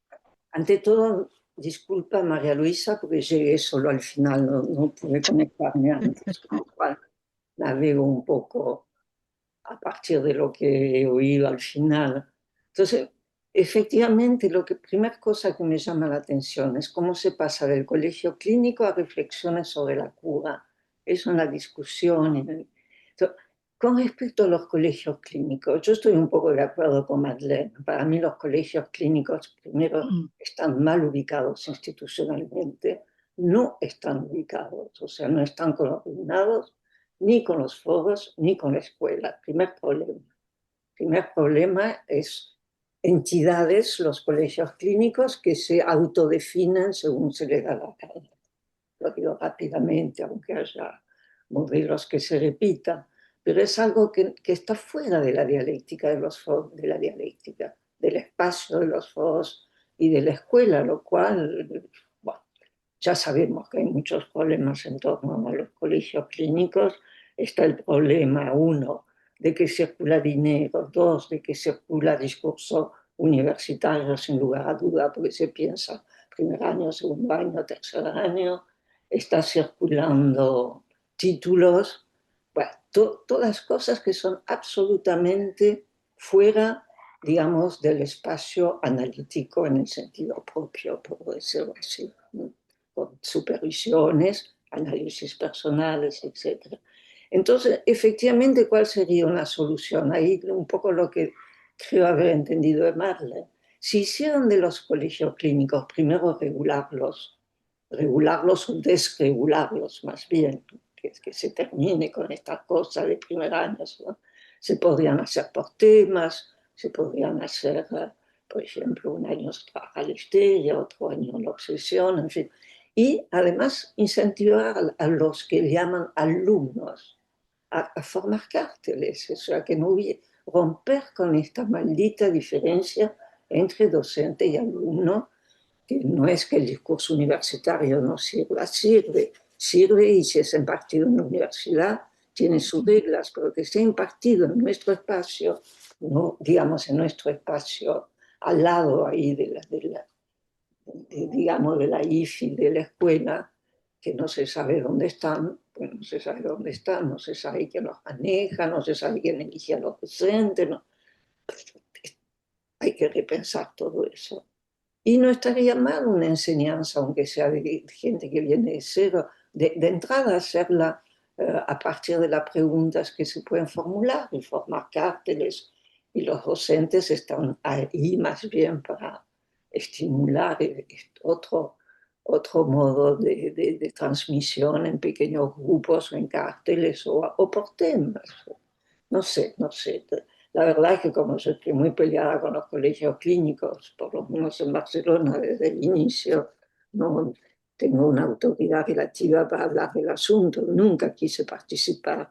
S6: Ante todo, disculpa María Luisa porque llegué solo al final, no pude conectarme antes, con lo cual la veo un poco a partir de lo que he oído al final. Entonces, efectivamente, primera cosa que me llama la atención es cómo se pasa del colegio clínico a reflexiones sobre la cura. Es una discusión. Entonces, Con respecto a los colegios clínicos, yo estoy un poco de acuerdo con Madeleine. Para mí los colegios clínicos, primero, están mal ubicados institucionalmente, no están ubicados, o sea, no están coordinados ni con los foros ni con la escuela. Primer problema. Primer problema es entidades, los colegios clínicos, que se autodefinen según se les da la gana. Lo digo rápidamente, aunque haya modelos que se repitan, pero es algo que está fuera de la dialéctica de los foros, de la dialéctica, del espacio de los foros y de la escuela, lo cual, bueno, ya sabemos que hay muchos problemas en torno a los colegios clínicos. Está el problema, uno, de que circula dinero, dos, de que circula discurso universitario sin lugar a duda, porque se piensa primer año, segundo año, tercer año, está circulando títulos, bueno, todas cosas que son absolutamente fuera, digamos, del espacio analítico en el sentido propio, por decirlo así, ¿no? Con supervisiones, análisis personales, etc. Entonces, efectivamente, ¿cuál sería una solución? Ahí un poco lo que creo haber entendido de Marlene. Si hicieran de los colegios clínicos, primero regularlos o desregularlos más bien, que se termine con estas cosas de primer año, ¿no? Se podrían hacer por temas, se podrían hacer, por ejemplo, un año se trabaja la histeria, otro año la obsesión, en fin. Y además incentivar a los que llaman alumnos a formar cárteles, o sea, que no hubiera, romper con esta maldita diferencia entre docente y alumno, que no es que el discurso universitario no sirva, sirve y si es impartido en la universidad tiene sus reglas, pero que sea impartido en nuestro espacio, no, digamos, en nuestro espacio al lado ahí digamos, de la IFI, de la escuela, que no se sabe dónde están, pues no se sabe dónde están, no se sabe quién los maneja, no se sabe quién elige a los docentes, no. Hay que repensar todo eso. Y no estaría mal una enseñanza, aunque sea de gente que viene de cero, de entrada hacerla a partir de las preguntas que se pueden formular y formar cárteles. Y los docentes están ahí más bien para estimular otro modo de transmisión en pequeños grupos o en cárteles o por temas. No sé, no sé. La verdad es que como yo estoy muy peleada con los colegios clínicos, por lo menos en Barcelona desde el inicio, no tengo una autoridad relativa para hablar del asunto. Nunca quise participar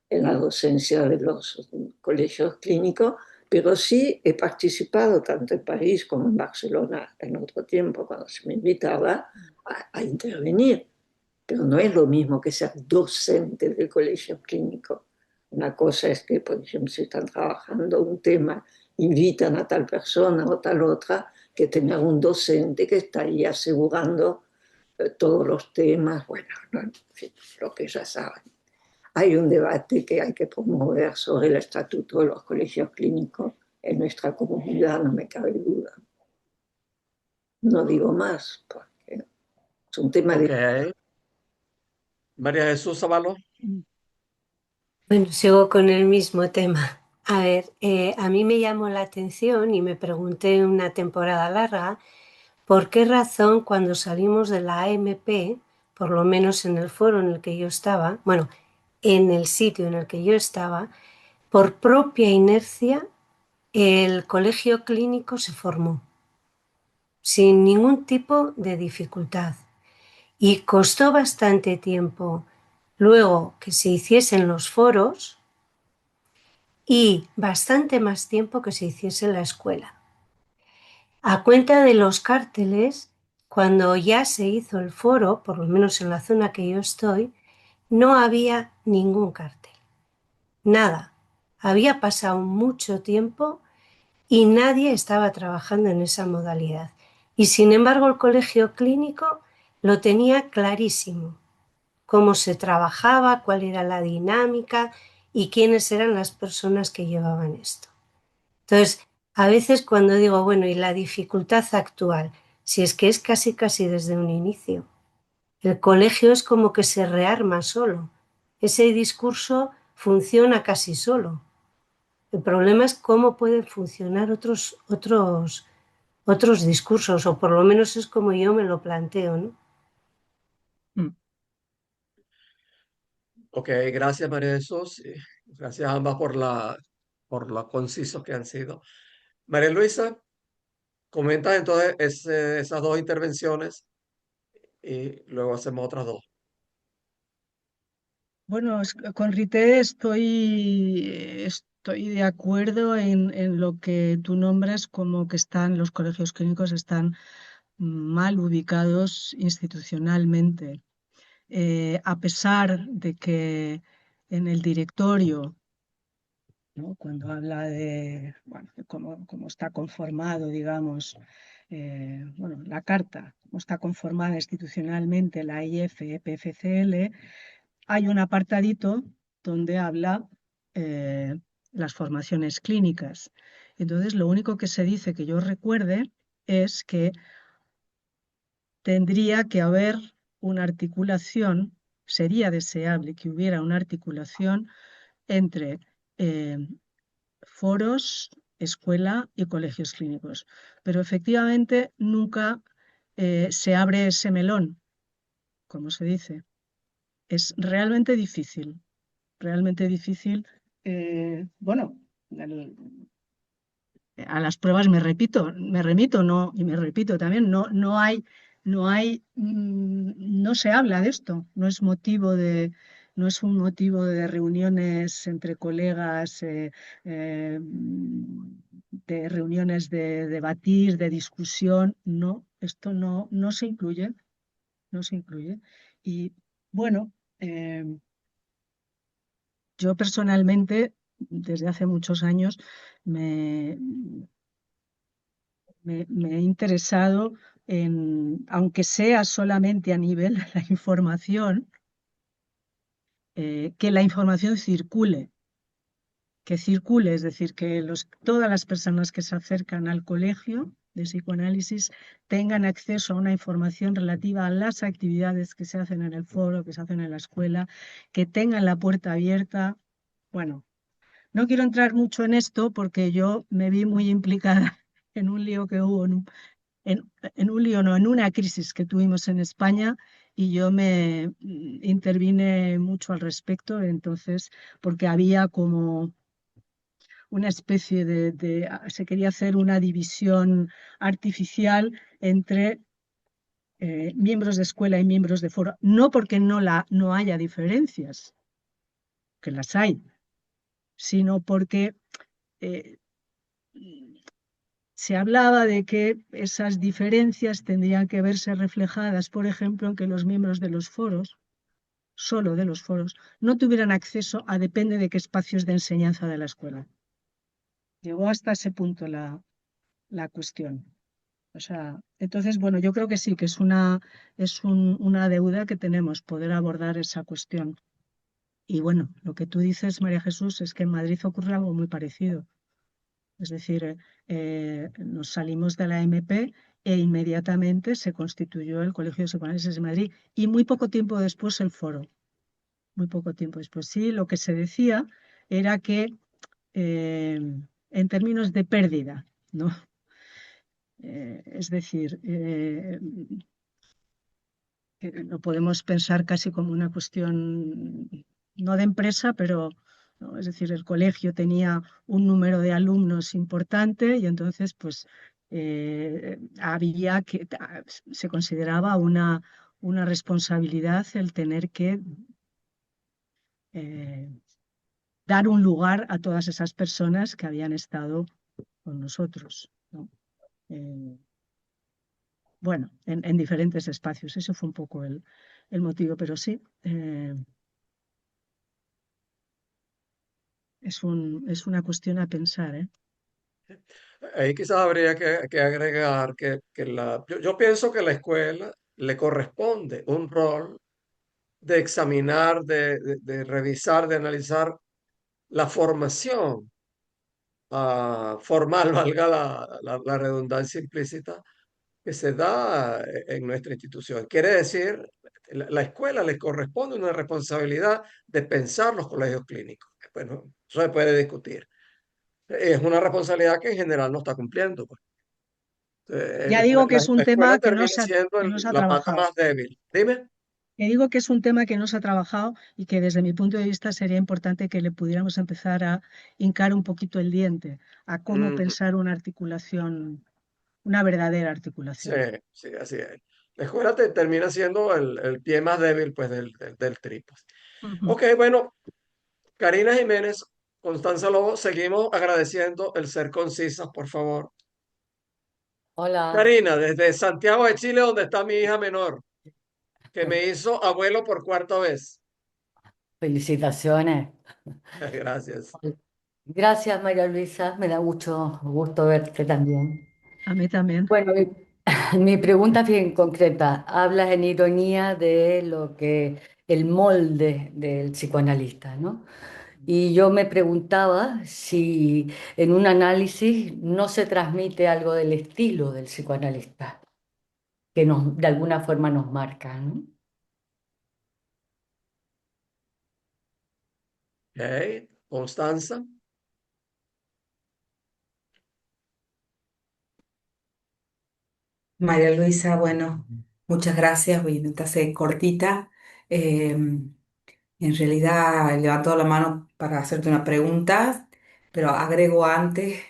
S6: en la docencia de los colegios clínicos, pero sí he participado tanto en París como en Barcelona en otro tiempo, cuando se me invitaba a intervenir. Pero no es lo mismo que ser docente del colegio clínico. Una cosa es que, por ejemplo, si están trabajando un tema, invitan a tal persona o tal otra, que tener un docente que está ahí asegurando todos los temas, bueno, no, en fin, lo que ya saben. Hay un debate que hay que promover sobre el estatuto de los colegios clínicos en nuestra comunidad, no me cabe duda. No digo más, porque es un tema
S1: Ok.
S6: de...
S1: María Jesús Zavallo.
S7: Bueno, sigo con el mismo tema. A ver, a mí me llamó la atención y me pregunté en una temporada larga por qué razón cuando salimos de la AMP, por lo menos en el foro en el que yo estaba, bueno, en el sitio en el que yo estaba, por propia inercia, el colegio clínico se formó sin ningún tipo de dificultad y costó bastante tiempo luego que se hiciesen los foros y bastante más tiempo que se hiciese la escuela. A cuenta de los cárteles, cuando ya se hizo el foro, por lo menos en la zona que yo estoy, no había ningún cartel. Nada. Había pasado mucho tiempo y nadie estaba trabajando en esa modalidad. Y sin embargo el colegio clínico lo tenía clarísimo. Cómo se trabajaba, cuál era la dinámica y quiénes eran las personas que llevaban esto. Entonces, a veces cuando digo, bueno, y la dificultad actual, si es que es casi desde un inicio. El colegio es como que se rearma solo. Ese discurso funciona casi solo. El problema es cómo pueden funcionar otros discursos, o por lo menos es como yo me lo planteo, ¿no?
S2: Mm.
S1: Ok, gracias María Jesús. Y gracias a ambas por lo concisos que han sido. María Luisa, comenta entonces esas dos intervenciones y luego hacemos otras dos.
S2: Bueno, con Rite estoy de acuerdo en lo que tú nombras como que los colegios clínicos están mal ubicados institucionalmente. A pesar de que en el directorio, ¿no? Cuando habla de, bueno, de cómo está conformado, digamos, bueno, la carta, cómo está conformada institucionalmente la IF-EPFCL, hay un apartadito donde habla las formaciones clínicas. Entonces, lo único que se dice que yo recuerde es que tendría que haber una articulación, sería deseable que hubiera una articulación entre foros, escuela y colegios clínicos. Pero efectivamente nunca se abre ese melón, como se dice. Es realmente difícil. Bueno, a las pruebas me remito, no, y me repito también, no se habla de esto, no es un motivo de reuniones entre colegas, de reuniones de debatir, de discusión, no, esto no se incluye, no se incluye. Y bueno, yo personalmente, desde hace muchos años, me, me he interesado en, aunque sea solamente a nivel de la información, que la información circule, es decir, que todas las personas que se acercan al colegio de psicoanálisis tengan acceso a una información relativa a las actividades que se hacen en el foro, que se hacen en la escuela, que tengan la puerta abierta. Bueno, no quiero entrar mucho en esto porque yo me vi muy implicada en un lío que hubo en un lío, no, en una crisis que tuvimos en España y yo me intervine mucho al respecto, entonces, porque había como una especie se quería hacer una división artificial entre miembros de escuela y miembros de foro, no porque no haya diferencias, que las hay, sino porque eh, se hablaba de que esas diferencias tendrían que verse reflejadas, por ejemplo, en que los miembros de los foros, solo de los foros, no tuvieran acceso a depende de qué espacios de enseñanza de la escuela. Llegó hasta ese punto la cuestión. O sea, entonces, bueno, yo creo que sí, que una deuda que tenemos, poder abordar esa cuestión. Y bueno, lo que tú dices, María Jesús, es que en Madrid ocurre algo muy parecido. Es decir, nos salimos de la MP e inmediatamente se constituyó el Colegio de Psicoanálisis de Madrid y muy poco tiempo después el foro. Muy poco tiempo después. Sí, lo que se decía era que eh, en términos de pérdida, ¿no? Es decir, que lo podemos pensar casi como una cuestión no de empresa, pero ¿no? Es decir, el colegio tenía un número de alumnos importante y entonces pues había se consideraba una responsabilidad el tener que eh, dar un lugar a todas esas personas que habían estado con nosotros, ¿no? Eh, bueno, en diferentes espacios. Eso fue un poco el motivo, pero sí, es una cuestión a pensar, ¿eh?
S1: Ahí quizás habría que agregar yo pienso que la escuela le corresponde un rol de examinar, de revisar, de analizar la formación formal, valga la redundancia implícita, que se da en nuestra institución. Quiere decir, La escuela le corresponde una responsabilidad de pensar los colegios clínicos. Bueno, eso se puede discutir. Es una responsabilidad que en general no está cumpliendo, pues.
S2: Ya digo que es
S1: La
S2: un
S1: escuela
S2: tema
S1: termina siendo
S2: que no se ha
S1: la pata
S2: trabajado.
S1: más débil. Dime.
S2: Que digo que es un tema que no se ha trabajado y que desde mi punto de vista sería importante que le pudiéramos empezar a hincar un poquito el diente a cómo
S1: Ujú.
S2: pensar una articulación, una verdadera
S1: Sí,
S2: articulación.
S1: sí, así es. La escuela termina siendo el pie más débil, pues, del tri, pues.
S2: Ujú.
S1: Ok, bueno, Karina Jiménez, Constanza Lobo, seguimos agradeciendo el ser concisas, por favor.
S8: Hola,
S1: Karina, desde Santiago de Chile, donde está mi hija menor, que me hizo abuelo por cuarta vez.
S8: felicitaciones.
S1: Gracias.
S8: Gracias, María Luisa, me da mucho gusto verte también.
S2: A mí también.
S8: Bueno, mi pregunta es bien concreta. Hablas en ironía de lo que el molde del psicoanalista, ¿no? Y yo me preguntaba si en un análisis no se transmite algo del estilo del psicoanalista, que nos, de alguna forma nos marca, ¿no?
S1: Ok, Constanza.
S9: María Luisa, bueno, muchas gracias. Voy a intentar ser cortita. En realidad, he levantado la mano para hacerte una pregunta, pero agrego antes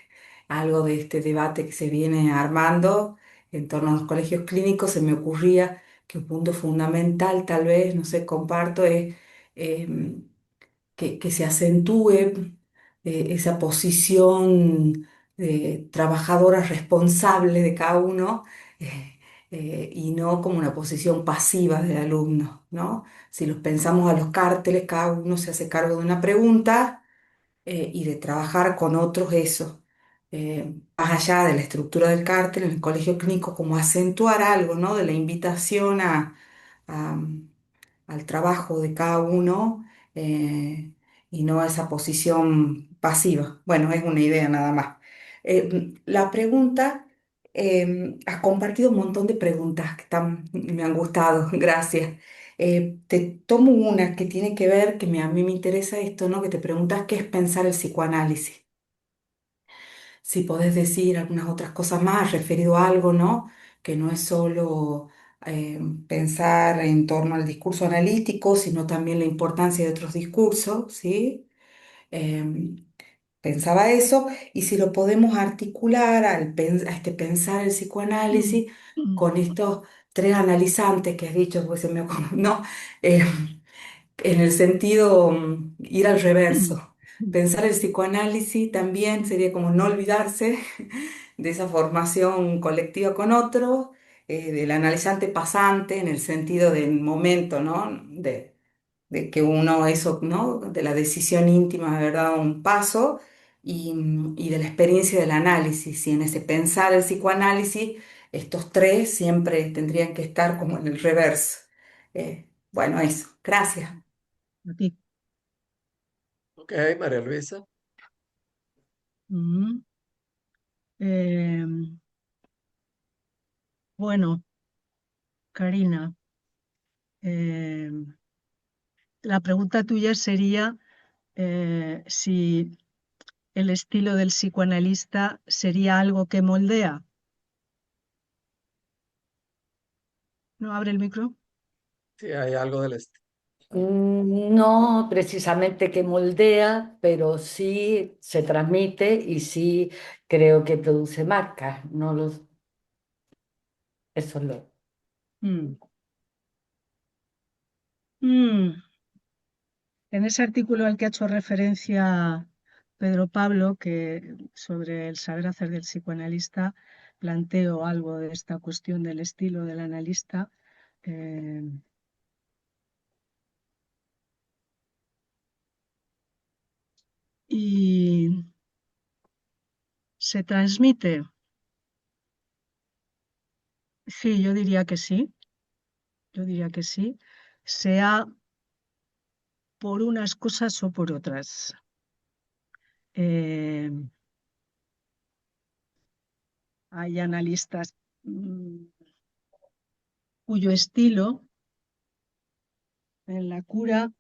S9: algo de este debate que se viene armando en torno a los colegios clínicos. Se me ocurría que un punto fundamental, tal vez, no sé, comparto, es em, que se acentúe esa posición trabajadora responsable de cada uno, y no como una posición pasiva del alumno, ¿no? Si los pensamos a los cárteles, cada uno se hace cargo de una pregunta, y de trabajar con otros eso. Más allá de la estructura del cártel, en el colegio clínico, como acentuar algo, ¿no? De la invitación a- al trabajo de cada uno, y no a esa posición pasiva. Bueno, es una idea nada más. La pregunta, has compartido un montón de preguntas que me han gustado, gracias. Te tomo una que tiene que ver, a mí me interesa esto, ¿no? Que te preguntas qué es pensar el psicoanálisis. Si podés decir algunas otras cosas más referido a algo, ¿no? Que no es solo pensar en torno al discurso analítico, sino también la importancia de otros discursos, ¿sí? Em, Pensaba eso, y si lo podemos articular a este pensar el
S2: Mm,
S9: psicoanálisis
S2: mm,
S9: con estos tres analizantes que has dicho, pues se me ocurre, ¿no? Eh, en el sentido, ir al
S2: mm,
S9: reverso.
S2: mm.
S9: Pensar el psicoanálisis también sería como no olvidarse de esa formación colectiva con otro, del analizante pasante en el sentido del momento, ¿no? De que uno, eso, ¿no? De la decisión íntima de haber dado un paso, y de la experiencia del análisis. Y en ese pensar el psicoanálisis, estos tres siempre tendrían que estar como en el reverso. Bueno, eso. Gracias.
S2: A ti.
S1: Ok, María Luisa.
S2: Mm. Em, bueno, Karina, em, la pregunta tuya sería si el estilo del psicoanalista sería algo que moldea. ¿No abre el micro?
S1: Sí, hay algo del estilo.
S8: No precisamente que moldea, pero sí se transmite y sí creo que produce marcas. No los, eso es lo.
S2: Mm. Mm. En ese artículo al que ha hecho referencia Pedro Pablo, que sobre el saber hacer del psicoanalista, planteo algo de esta cuestión del estilo del analista. eh, y se transmite. Sí, yo diría que sí. Yo diría que sí. Sea por unas cosas o por otras. Eh, Hay analistas cuyo estilo en la cura,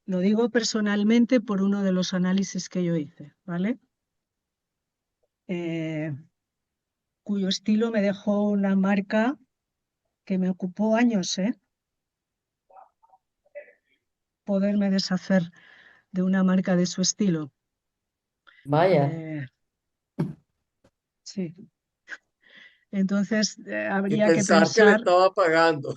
S2: lo digo personalmente por uno de los análisis que yo hice, ¿vale? Cuyo estilo me dejó una marca que me ocupó años, poderme deshacer de una marca de su estilo.
S8: Vaya,
S2: Sí. Entonces,
S1: Y
S2: habría que
S1: pensar que le
S2: pensar,
S1: estaba pagando.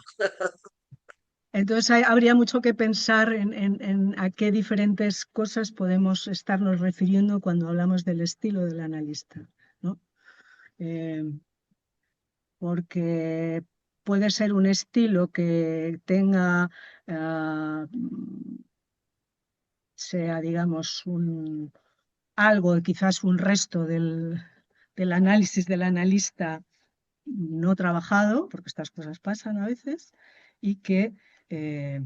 S2: entonces habría mucho que pensar en a qué diferentes cosas podemos estarnos refiriendo cuando hablamos del estilo del analista, ¿no? Eh, Porque puede ser un estilo que tenga, ah, sea, digamos, algo, quizás un resto del análisis del analista no trabajado, porque estas cosas pasan a veces, y que eh,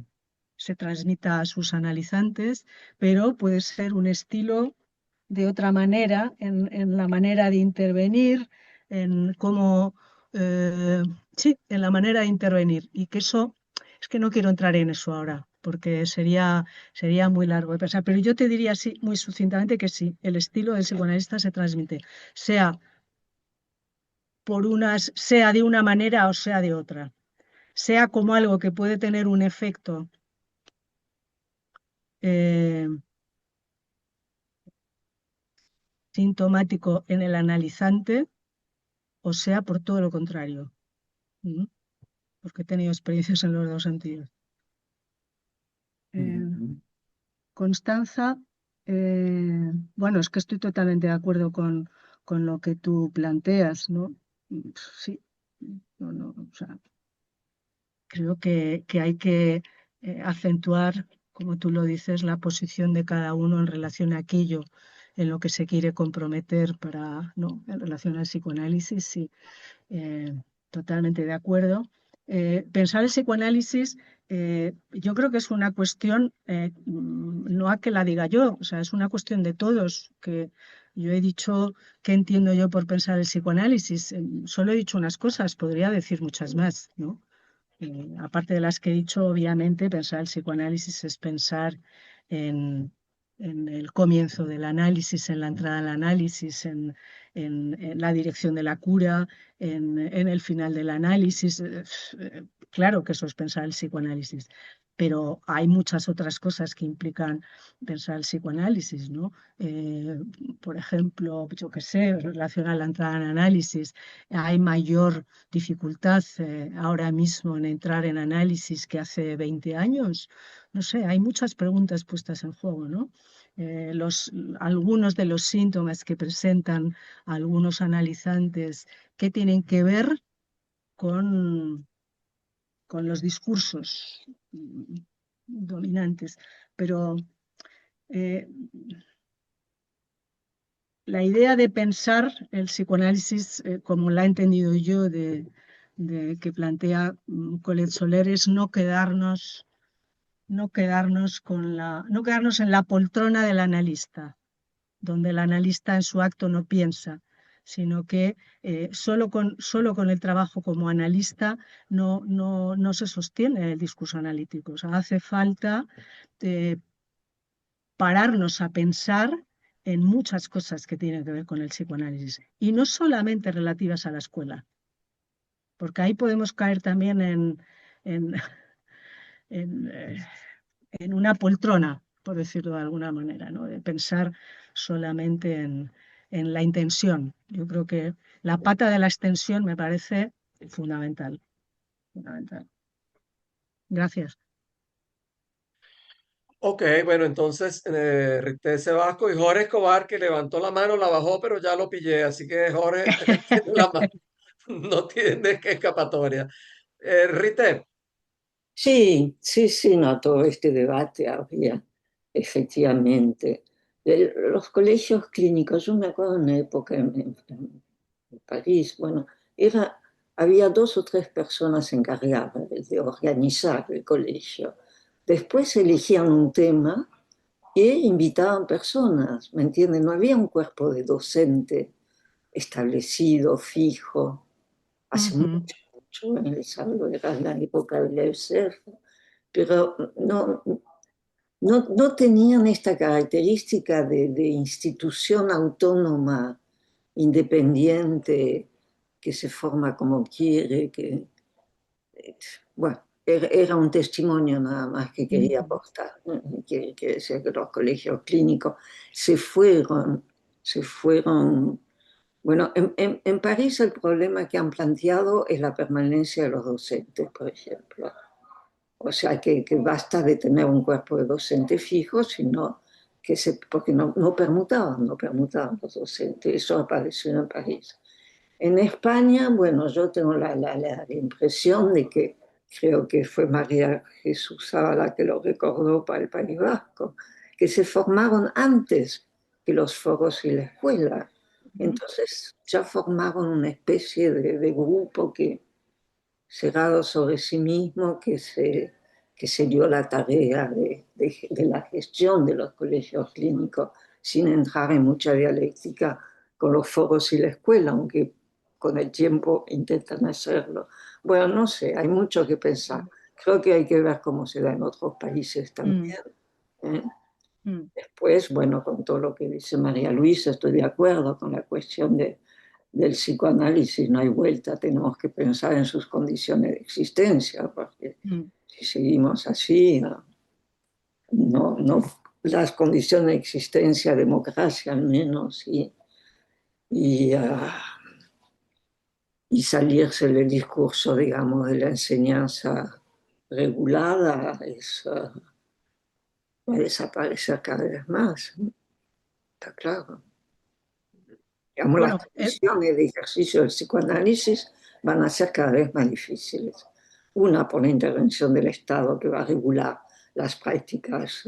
S2: se transmita a sus analizantes, pero puede ser un estilo de otra manera, en la manera de intervenir, en cómo, sí, en la manera de intervenir. Y que eso, es que no quiero entrar en eso ahora, porque sería muy largo de pensar, pero yo te diría así, muy sucintamente, que sí, el estilo del psicoanalista se transmite, sea sea de una manera o sea de otra, sea como algo que puede tener un efecto eh, sintomático en el analizante, o sea por todo lo contrario, ¿no? Porque he tenido experiencias en los dos sentidos.
S8: ujú.
S2: Constanza, bueno, es que estoy totalmente de acuerdo con lo que tú planteas, ¿no? Sí, no, no, o sea, creo que hay que acentuar, como tú lo dices, la posición de cada uno en relación a aquello en lo que se quiere comprometer para, ¿no? En relación al psicoanálisis, sí, eh, totalmente de acuerdo. Pensar el psicoanálisis, yo creo que es una cuestión, no a que la diga yo, o sea, es una cuestión de todos, que yo he dicho qué entiendo yo por pensar el psicoanálisis. Solo he dicho unas cosas, podría decir muchas más, ¿no? Aparte de las que he dicho, obviamente, pensar el psicoanálisis es pensar en, en el comienzo del análisis, en la entrada al análisis, en la dirección de la cura, en el final del análisis. Claro que eso es pensar el psicoanálisis, pero hay muchas otras cosas que implican pensar el psicoanálisis, ¿no? Por ejemplo, yo qué sé, en relación a la entrada al análisis, hay mayor dificultad ahora mismo en entrar en análisis que hace 20 años. No sé, hay muchas preguntas puestas en juego, ¿no? Algunos de los síntomas que presentan algunos analizantes que tienen que ver con, con los discursos dominantes, pero eh, la idea de pensar el psicoanálisis, como la he entendido yo, que plantea Colette Soler, es no quedarnos en la poltrona del analista, donde el analista en su acto no piensa, sino que solo con el trabajo como analista no se sostiene el discurso analítico. O sea, hace falta eh, pararnos a pensar en muchas cosas que tienen que ver con el psicoanálisis y no solamente relativas a la escuela, porque ahí podemos caer también en, en, eh, en una poltrona, por decirlo de alguna manera, ¿no? De pensar solamente en la intención. Yo creo que la pata de la extensión me parece fundamental, fundamental. Gracias.
S1: Ok, bueno, entonces Rité Sebasco y Jorge Escobar, que levantó la mano, la bajó, pero ya lo pillé, así que Jorge tiene la mano, no tiene que escapatoria. Rité,
S6: Sí, sí, sí, no, todo este debate había, efectivamente. Los colegios clínicos, yo me acuerdo en una época en París, bueno, había dos o tres personas encargadas de organizar el colegio. Después elegían un tema e invitaban personas, ¿me entienden? No había un cuerpo de docente establecido, fijo. Hace
S2: Ujú.
S6: mucho, mucho, les hablo, era la época de la EUSEF, pero no tenían esta característica de institución autónoma, independiente, que se forma como quiere, bueno, era un testimonio nada más que quería aportar. Quiere decir que los colegios clínicos se fueron. Bueno, en París el problema que han planteado es la permanencia de los docentes, por ejemplo. O sea, que basta de tener un cuerpo de docentes fijo, sino porque no permutaban los docentes. Eso apareció en París. En España, bueno, yo tengo la impresión de que creo que fue María Jesús la que lo recordó para el País Vasco, que se formaron antes que los foros y la escuela. Entonces ya formaron una especie de grupo que, cerrado sobre sí mismo, que se dio la tarea de la gestión de los colegios clínicos, sin entrar en mucha dialéctica con los foros y la escuela, aunque con el tiempo intentan hacerlo. Bueno, no sé, hay mucho que pensar. Creo que hay que ver cómo se da en otros países también. ¿eh? Después, bueno, con todo lo que dice María Luisa, estoy de acuerdo con la cuestión del psicoanálisis, no hay vuelta, tenemos que pensar en sus condiciones de existencia, porque si seguimos así, no, las condiciones de existencia, democracia al menos, y, y salirse del discurso, digamos, de la enseñanza regulada, va a desaparecer cada vez más, está claro. Digamos, las
S2: Bueno,
S6: condiciones de ejercicio del psicoanálisis van a ser cada vez más difíciles. Una, por la intervención del Estado que va a regular las prácticas,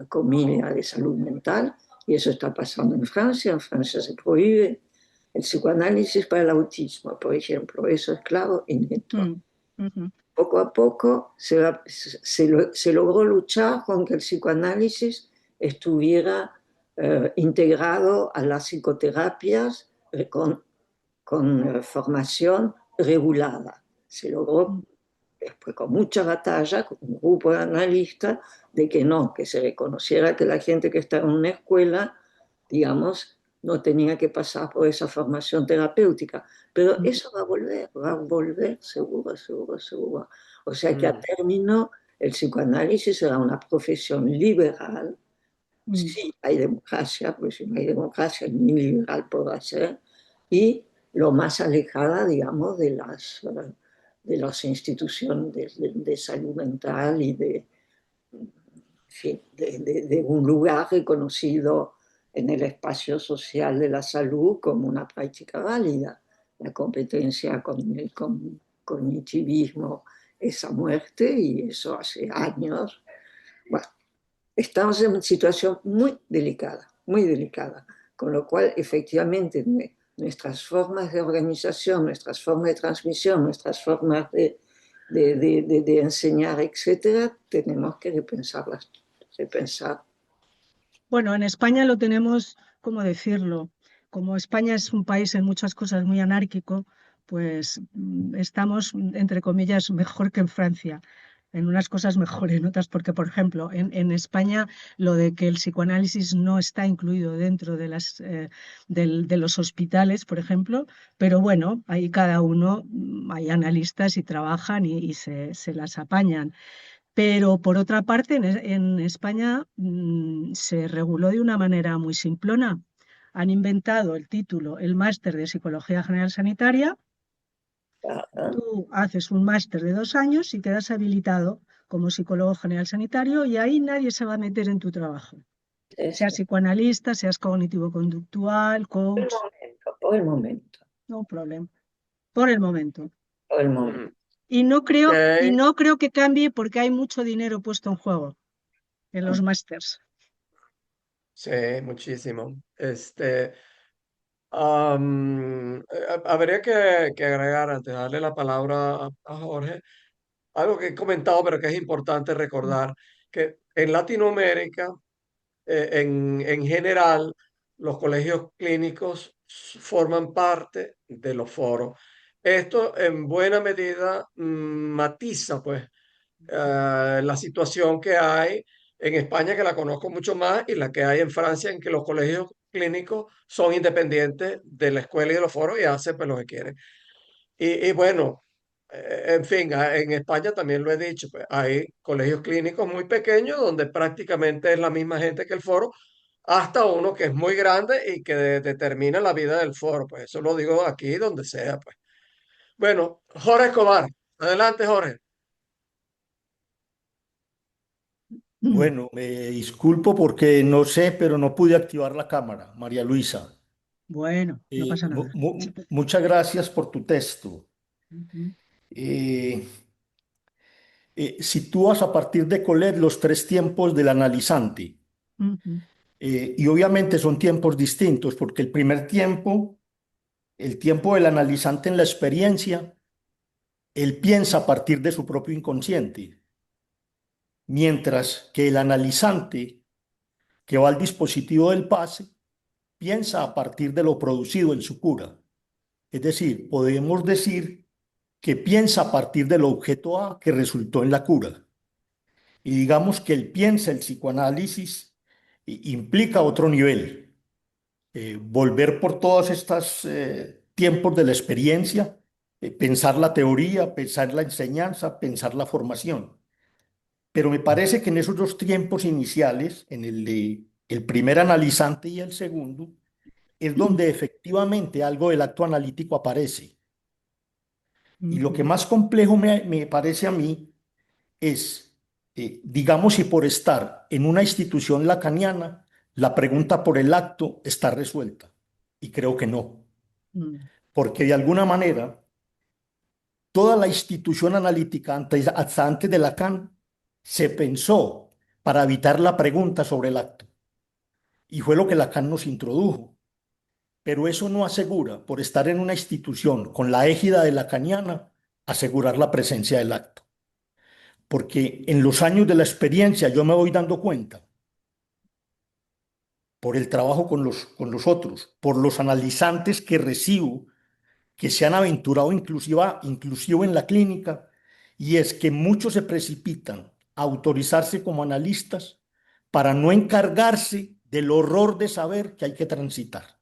S6: comillas, de salud mental, y eso está pasando en Francia. En Francia se prohíbe el psicoanálisis para el autismo, por ejemplo. Eso es claro y neto. Poco a poco se logró luchar con que el psicoanálisis estuviera integrado a las psicoterapias con formación regulada. Se logró después con mucha batalla, con un grupo de analistas, de que no, que se reconociera que la gente que está en una escuela, digamos, no tenía que pasar por esa formación terapéutica. Pero eso va a volver, seguro, seguro, seguro. O sea que a término el psicoanálisis será una profesión liberal. Sí hay democracia, pues si no hay democracia, ni liberal podrá ser, y lo más alejada, digamos, de las instituciones de salud mental y de un lugar reconocido en el espacio social de la salud como una práctica válida. La competencia con el cognitivismo es a muerte, y eso hace años. Bueno, estamos en una situación muy delicada, con lo cual efectivamente nuestras formas de organización, nuestras formas de transmisión, nuestras formas de enseñar, etcétera, tenemos que repensarlas, repensar.
S2: Bueno, en España lo tenemos, ¿cómo decirlo? Como España es un país en muchas cosas muy anárquico, pues estamos, entre comillas, mejor que en Francia. En unas cosas mejor, en otras, porque, por ejemplo, en España lo de que el psicoanálisis no está incluido dentro de los hospitales, por ejemplo, pero bueno, ahí cada uno, hay analistas y trabajan y se las apañan. Pero por otra parte, en España se reguló de una manera muy simplona. Han inventado el título, el máster de Psicología General Sanitaria. Tú haces un máster de 2 años y quedas habilitado como psicólogo general sanitario, y ahí nadie se va a meter en tu trabajo. Seas psicoanalista, seas cognitivo-conductual, coach,
S6: Por el momento,
S2: no problema. Por el momento.
S6: por el momento.
S2: Y no creo, y
S1: Ok.
S2: no creo que cambie, porque hay mucho dinero puesto en juego en los másters.
S1: Sí, muchísimo. Habría que agregar, antes de darle la palabra a Jorge, algo que he comentado, pero que es importante recordar, que en Latinoamérica, en general, los colegios clínicos forman parte de los foros. esto en buena medida matiza pues la situación que hay en España, que la conozco mucho más, y la que hay en Francia, en que los colegios clínicos son independientes de la escuela y de los foros y hacen pues lo que quieren. Y bueno, en fin, en España también lo he dicho, pues hay colegios clínicos muy pequeños donde prácticamente es la misma gente que el foro, hasta uno que es muy grande y que determina la vida del foro. Pues eso lo digo aquí, donde sea, pues. Bueno, Jorge Escobar, adelante, Jorge.
S10: Bueno, me disculpo porque no sé, pero no pude activar la cámara, María Luisa.
S2: Bueno, no pasa nada.
S10: Muchas gracias por tu texto.
S2: Ujú,
S10: Eh, Sitúas a partir de Colette los tres tiempos del analizante.
S2: ujú,
S10: Y obviamente son tiempos distintos, porque el primer tiempo, el tiempo del analizante en la experiencia, él piensa a partir de su propio inconsciente, mientras que el analizante que va al dispositivo del pase piensa a partir de lo producido en su cura. Es decir, podemos decir que piensa a partir del objeto A que resultó en la cura. Y digamos que el piensa, el psicoanálisis, implica otro nivel. Volver por todos estos tiempos de la experiencia, pensar la teoría, pensar la enseñanza, pensar la formación. Pero me parece que en esos dos tiempos iniciales, en el de el primer analizante y el segundo, es donde efectivamente algo del acto analítico aparece. Y lo que
S2: ujú,
S10: más complejo me parece a mí es, digamos, si por estar en una institución lacaniana, la pregunta por el acto está resuelta. Y creo que no,
S2: mm,
S10: porque de alguna manera toda la institución analítica hasta antes de Lacan se pensó para evitar la pregunta sobre el acto. Y fue lo que Lacan nos introdujo. Pero eso no asegura, por estar en una institución con la égida de lacaniana, asegurar la presencia del acto. Porque en los años de la experiencia yo me voy dando cuenta, por el trabajo con los otros, por los analizantes que recibo, que se han aventurado inclusive en la clínica, y es que muchos se precipitan a autorizarse como analistas para no encargarse del horror de saber que hay que transitar.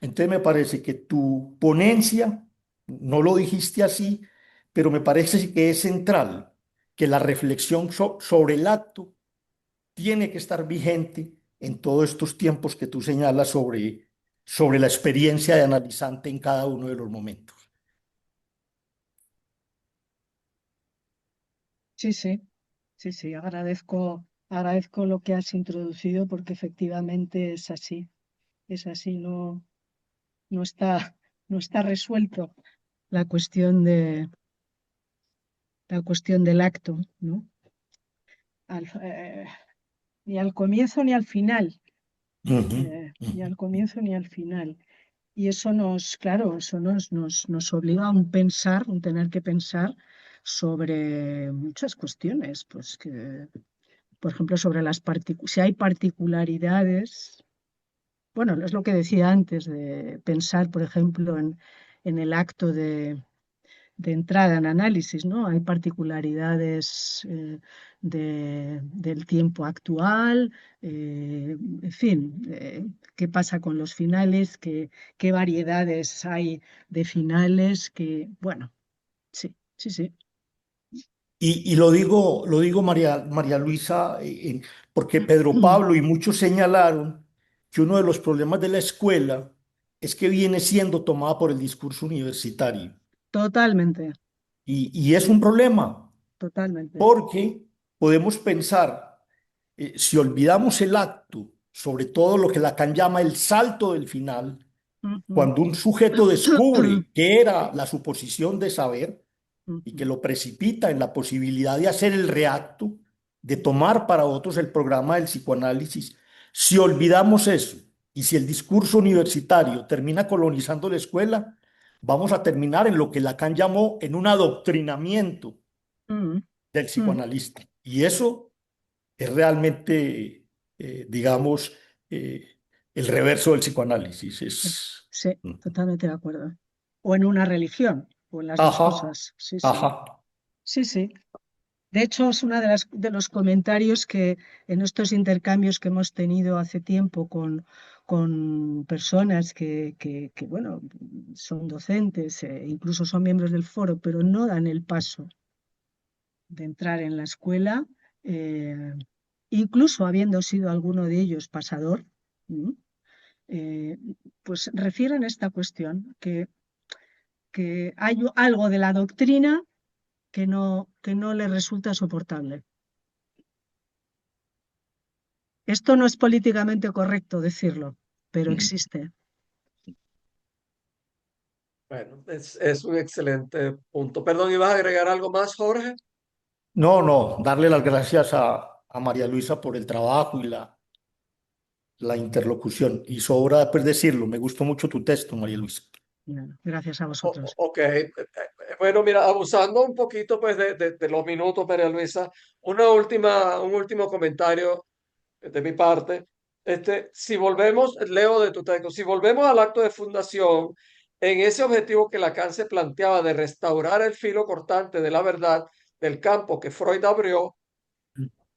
S10: Entonces me parece que tu ponencia, no lo dijiste así, pero me parece que es central que la reflexión sobre el acto tiene que estar vigente en todos estos tiempos que tú señalas sobre la experiencia de analizante en cada uno de los momentos.
S2: sí, sí, sí, sí, agradezco lo que has introducido porque efectivamente es así, no, no está, no está resuelto la la cuestión del acto, ¿no? Al- eh, ni al comienzo ni al final,
S10: Ujú,
S2: ni
S10: ujú.
S2: al comienzo ni al final. Y eso claro, eso nos obliga a un pensar, un tener que pensar sobre muchas cuestiones, pues que, por ejemplo, sobre si hay particularidades, bueno, es lo que decía antes, de pensar, por ejemplo, en el acto de entrada en análisis, ¿no? Hay particularidades del tiempo actual, en fin, qué pasa con los finales, qué variedades hay de finales, bueno, sí, sí, sí.
S10: Y lo digo María Luisa, porque Pedro Pablo y muchos señalaron que uno de los problemas de la escuela es que viene siendo tomada por el discurso universitario.
S2: Totalmente,
S10: Y es un problema,
S2: totalmente.
S10: porque podemos pensar, si olvidamos el acto, sobre todo lo que Lacan llama el salto del final,
S2: Ujú.
S10: cuando un sujeto descubre que era la suposición de saber y que
S2: Ujú.
S10: lo precipita en la posibilidad de hacer el reacto, de tomar para otros el programa del psicoanálisis, si olvidamos eso y si el discurso universitario termina colonizando la escuela, vamos a terminar en lo que Lacan llamó en un adoctrinamiento
S2: Mm,
S10: del
S2: mm.
S10: psicoanalista. Y eso es realmente, digamos, el reverso del psicoanálisis.
S2: Sí, totalmente de acuerdo. o en una religión, o en las dos
S10: Ajá,
S2: cosas. Sí, sí.
S10: ajá.
S2: Sí, sí. De hecho, es uno de los comentarios que en estos intercambios que hemos tenido hace tiempo con personas bueno, son docentes, incluso son miembros del foro, pero no dan el paso de entrar en la escuela, eh, incluso habiendo sido alguno de ellos pasador, ¿m? Eh, pues refieren esta cuestión, que hay algo de la doctrina que no les resulta soportable. Esto no es políticamente correcto decirlo, pero existe.
S1: Bueno, es un excelente punto. Perdón, ¿ibas a agregar algo más, Jorge?
S10: No, no, darle las gracias a María Luisa por el trabajo y la interlocución. Y sobra pues decirlo, me gustó mucho tu texto, María Luisa.
S2: Bueno, gracias a vosotros.
S1: Ok, bueno, mira, abusando un poquito pues de los minutos, María Luisa, un último comentario de mi parte. Si volvemos, leo de tu texto, si volvemos al acto de fundación, en ese objetivo que Lacan se planteaba de restaurar el filo cortante de la verdad del campo que Freud abrió,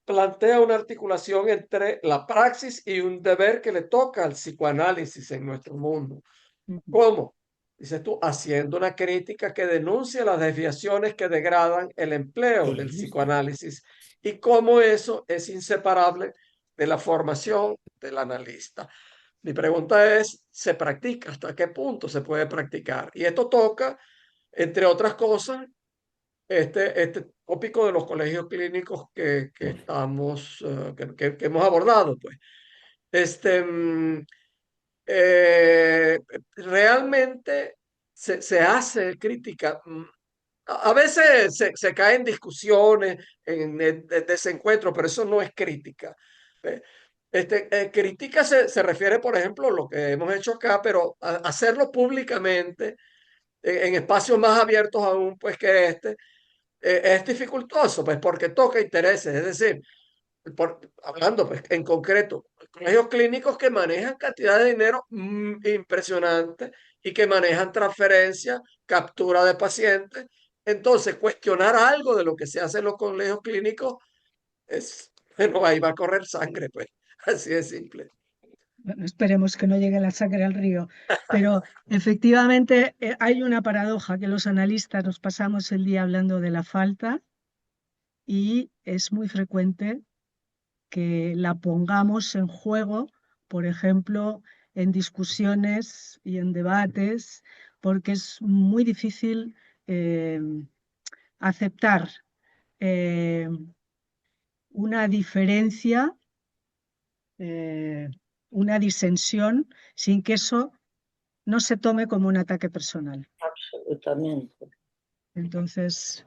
S1: plantea una articulación entre la praxis y un deber que le toca al psicoanálisis en nuestro mundo. ¿Cómo? Dices tú, haciendo una crítica que denuncia las desviaciones que degradan el empleo del psicoanálisis y cómo eso es inseparable de la formación del analista. Mi pregunta es, ¿se practica? ¿Hasta qué punto se puede practicar? Y esto toca, entre otras cosas, este tópico de los colegios clínicos que estamos, que hemos abordado, pues. Este, mm, realmente se hace crítica. A veces se caen discusiones en desencuentro, pero eso no es crítica. ¿Ve? Crítica se refiere, por ejemplo, a lo que hemos hecho acá, pero hacerlo públicamente, en espacios más abiertos aún, pues que es dificultoso, pues porque toca intereses. Es decir, hablando pues, en concreto, colegios clínicos que manejan cantidad de dinero impresionante y que manejan transferencia, captura de pacientes. Entonces, cuestionar algo de lo que se hace en los colegios clínicos es, bueno, ahí va a correr sangre, pues, así de simple.
S2: Bueno, esperemos que no llegue la sangre al río, pero efectivamente hay una paradoja que los analistas nos pasamos el día hablando de la falta y es muy frecuente que la pongamos en juego, por ejemplo, en discusiones y en debates, porque es muy difícil aceptar eh, una diferencia, una disensión, sin que eso no se tome como un ataque personal.
S6: Absolutamente.
S2: Entonces,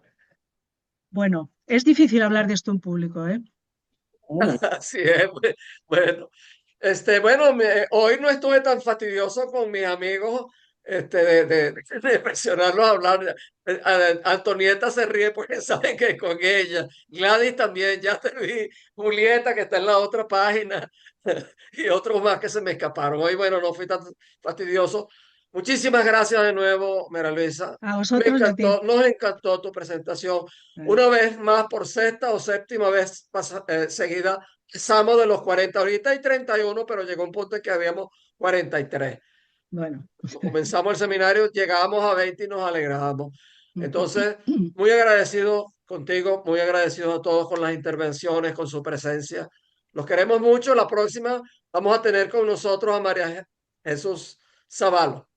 S2: bueno, es difícil hablar de esto en público, ¿eh?
S1: Así es, bueno. Bueno, hoy no estuve tan fastidioso con mis amigos de presionarlos a hablar. Antonieta se ríe porque saben que con ella. Gladys también, ya te vi. Julieta, que está en la otra página. Y otros más que se me escaparon. Hoy, bueno, no fui tan fastidioso. Muchísimas gracias de nuevo, Mera Luisa.
S2: A vosotros y a ti.
S1: Nos encantó tu presentación. Una vez más, por sexta o séptima vez seguida, pasamos de los 40. Ahorita hay 31, pero llegó un punto en que habíamos 43.
S2: Bueno.
S1: Cuando comenzamos el seminario, llegábamos a 20 y nos alegrábamos. Entonces, muy agradecido contigo, muy agradecido a todos con las intervenciones, con su presencia. Los queremos mucho. La próxima vamos a tener con nosotros a María Jesús Zavalo.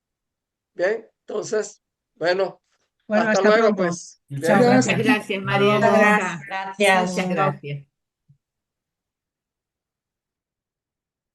S1: Bien, entonces, bueno,
S2: Bueno,
S1: hasta
S2: hasta
S1: luego,
S2: pronto.
S1: pues.
S2: Chao,
S1: Bien.
S2: gracias.
S9: Gracias, María Luisa.
S6: Gracias.
S9: Muchas gracias.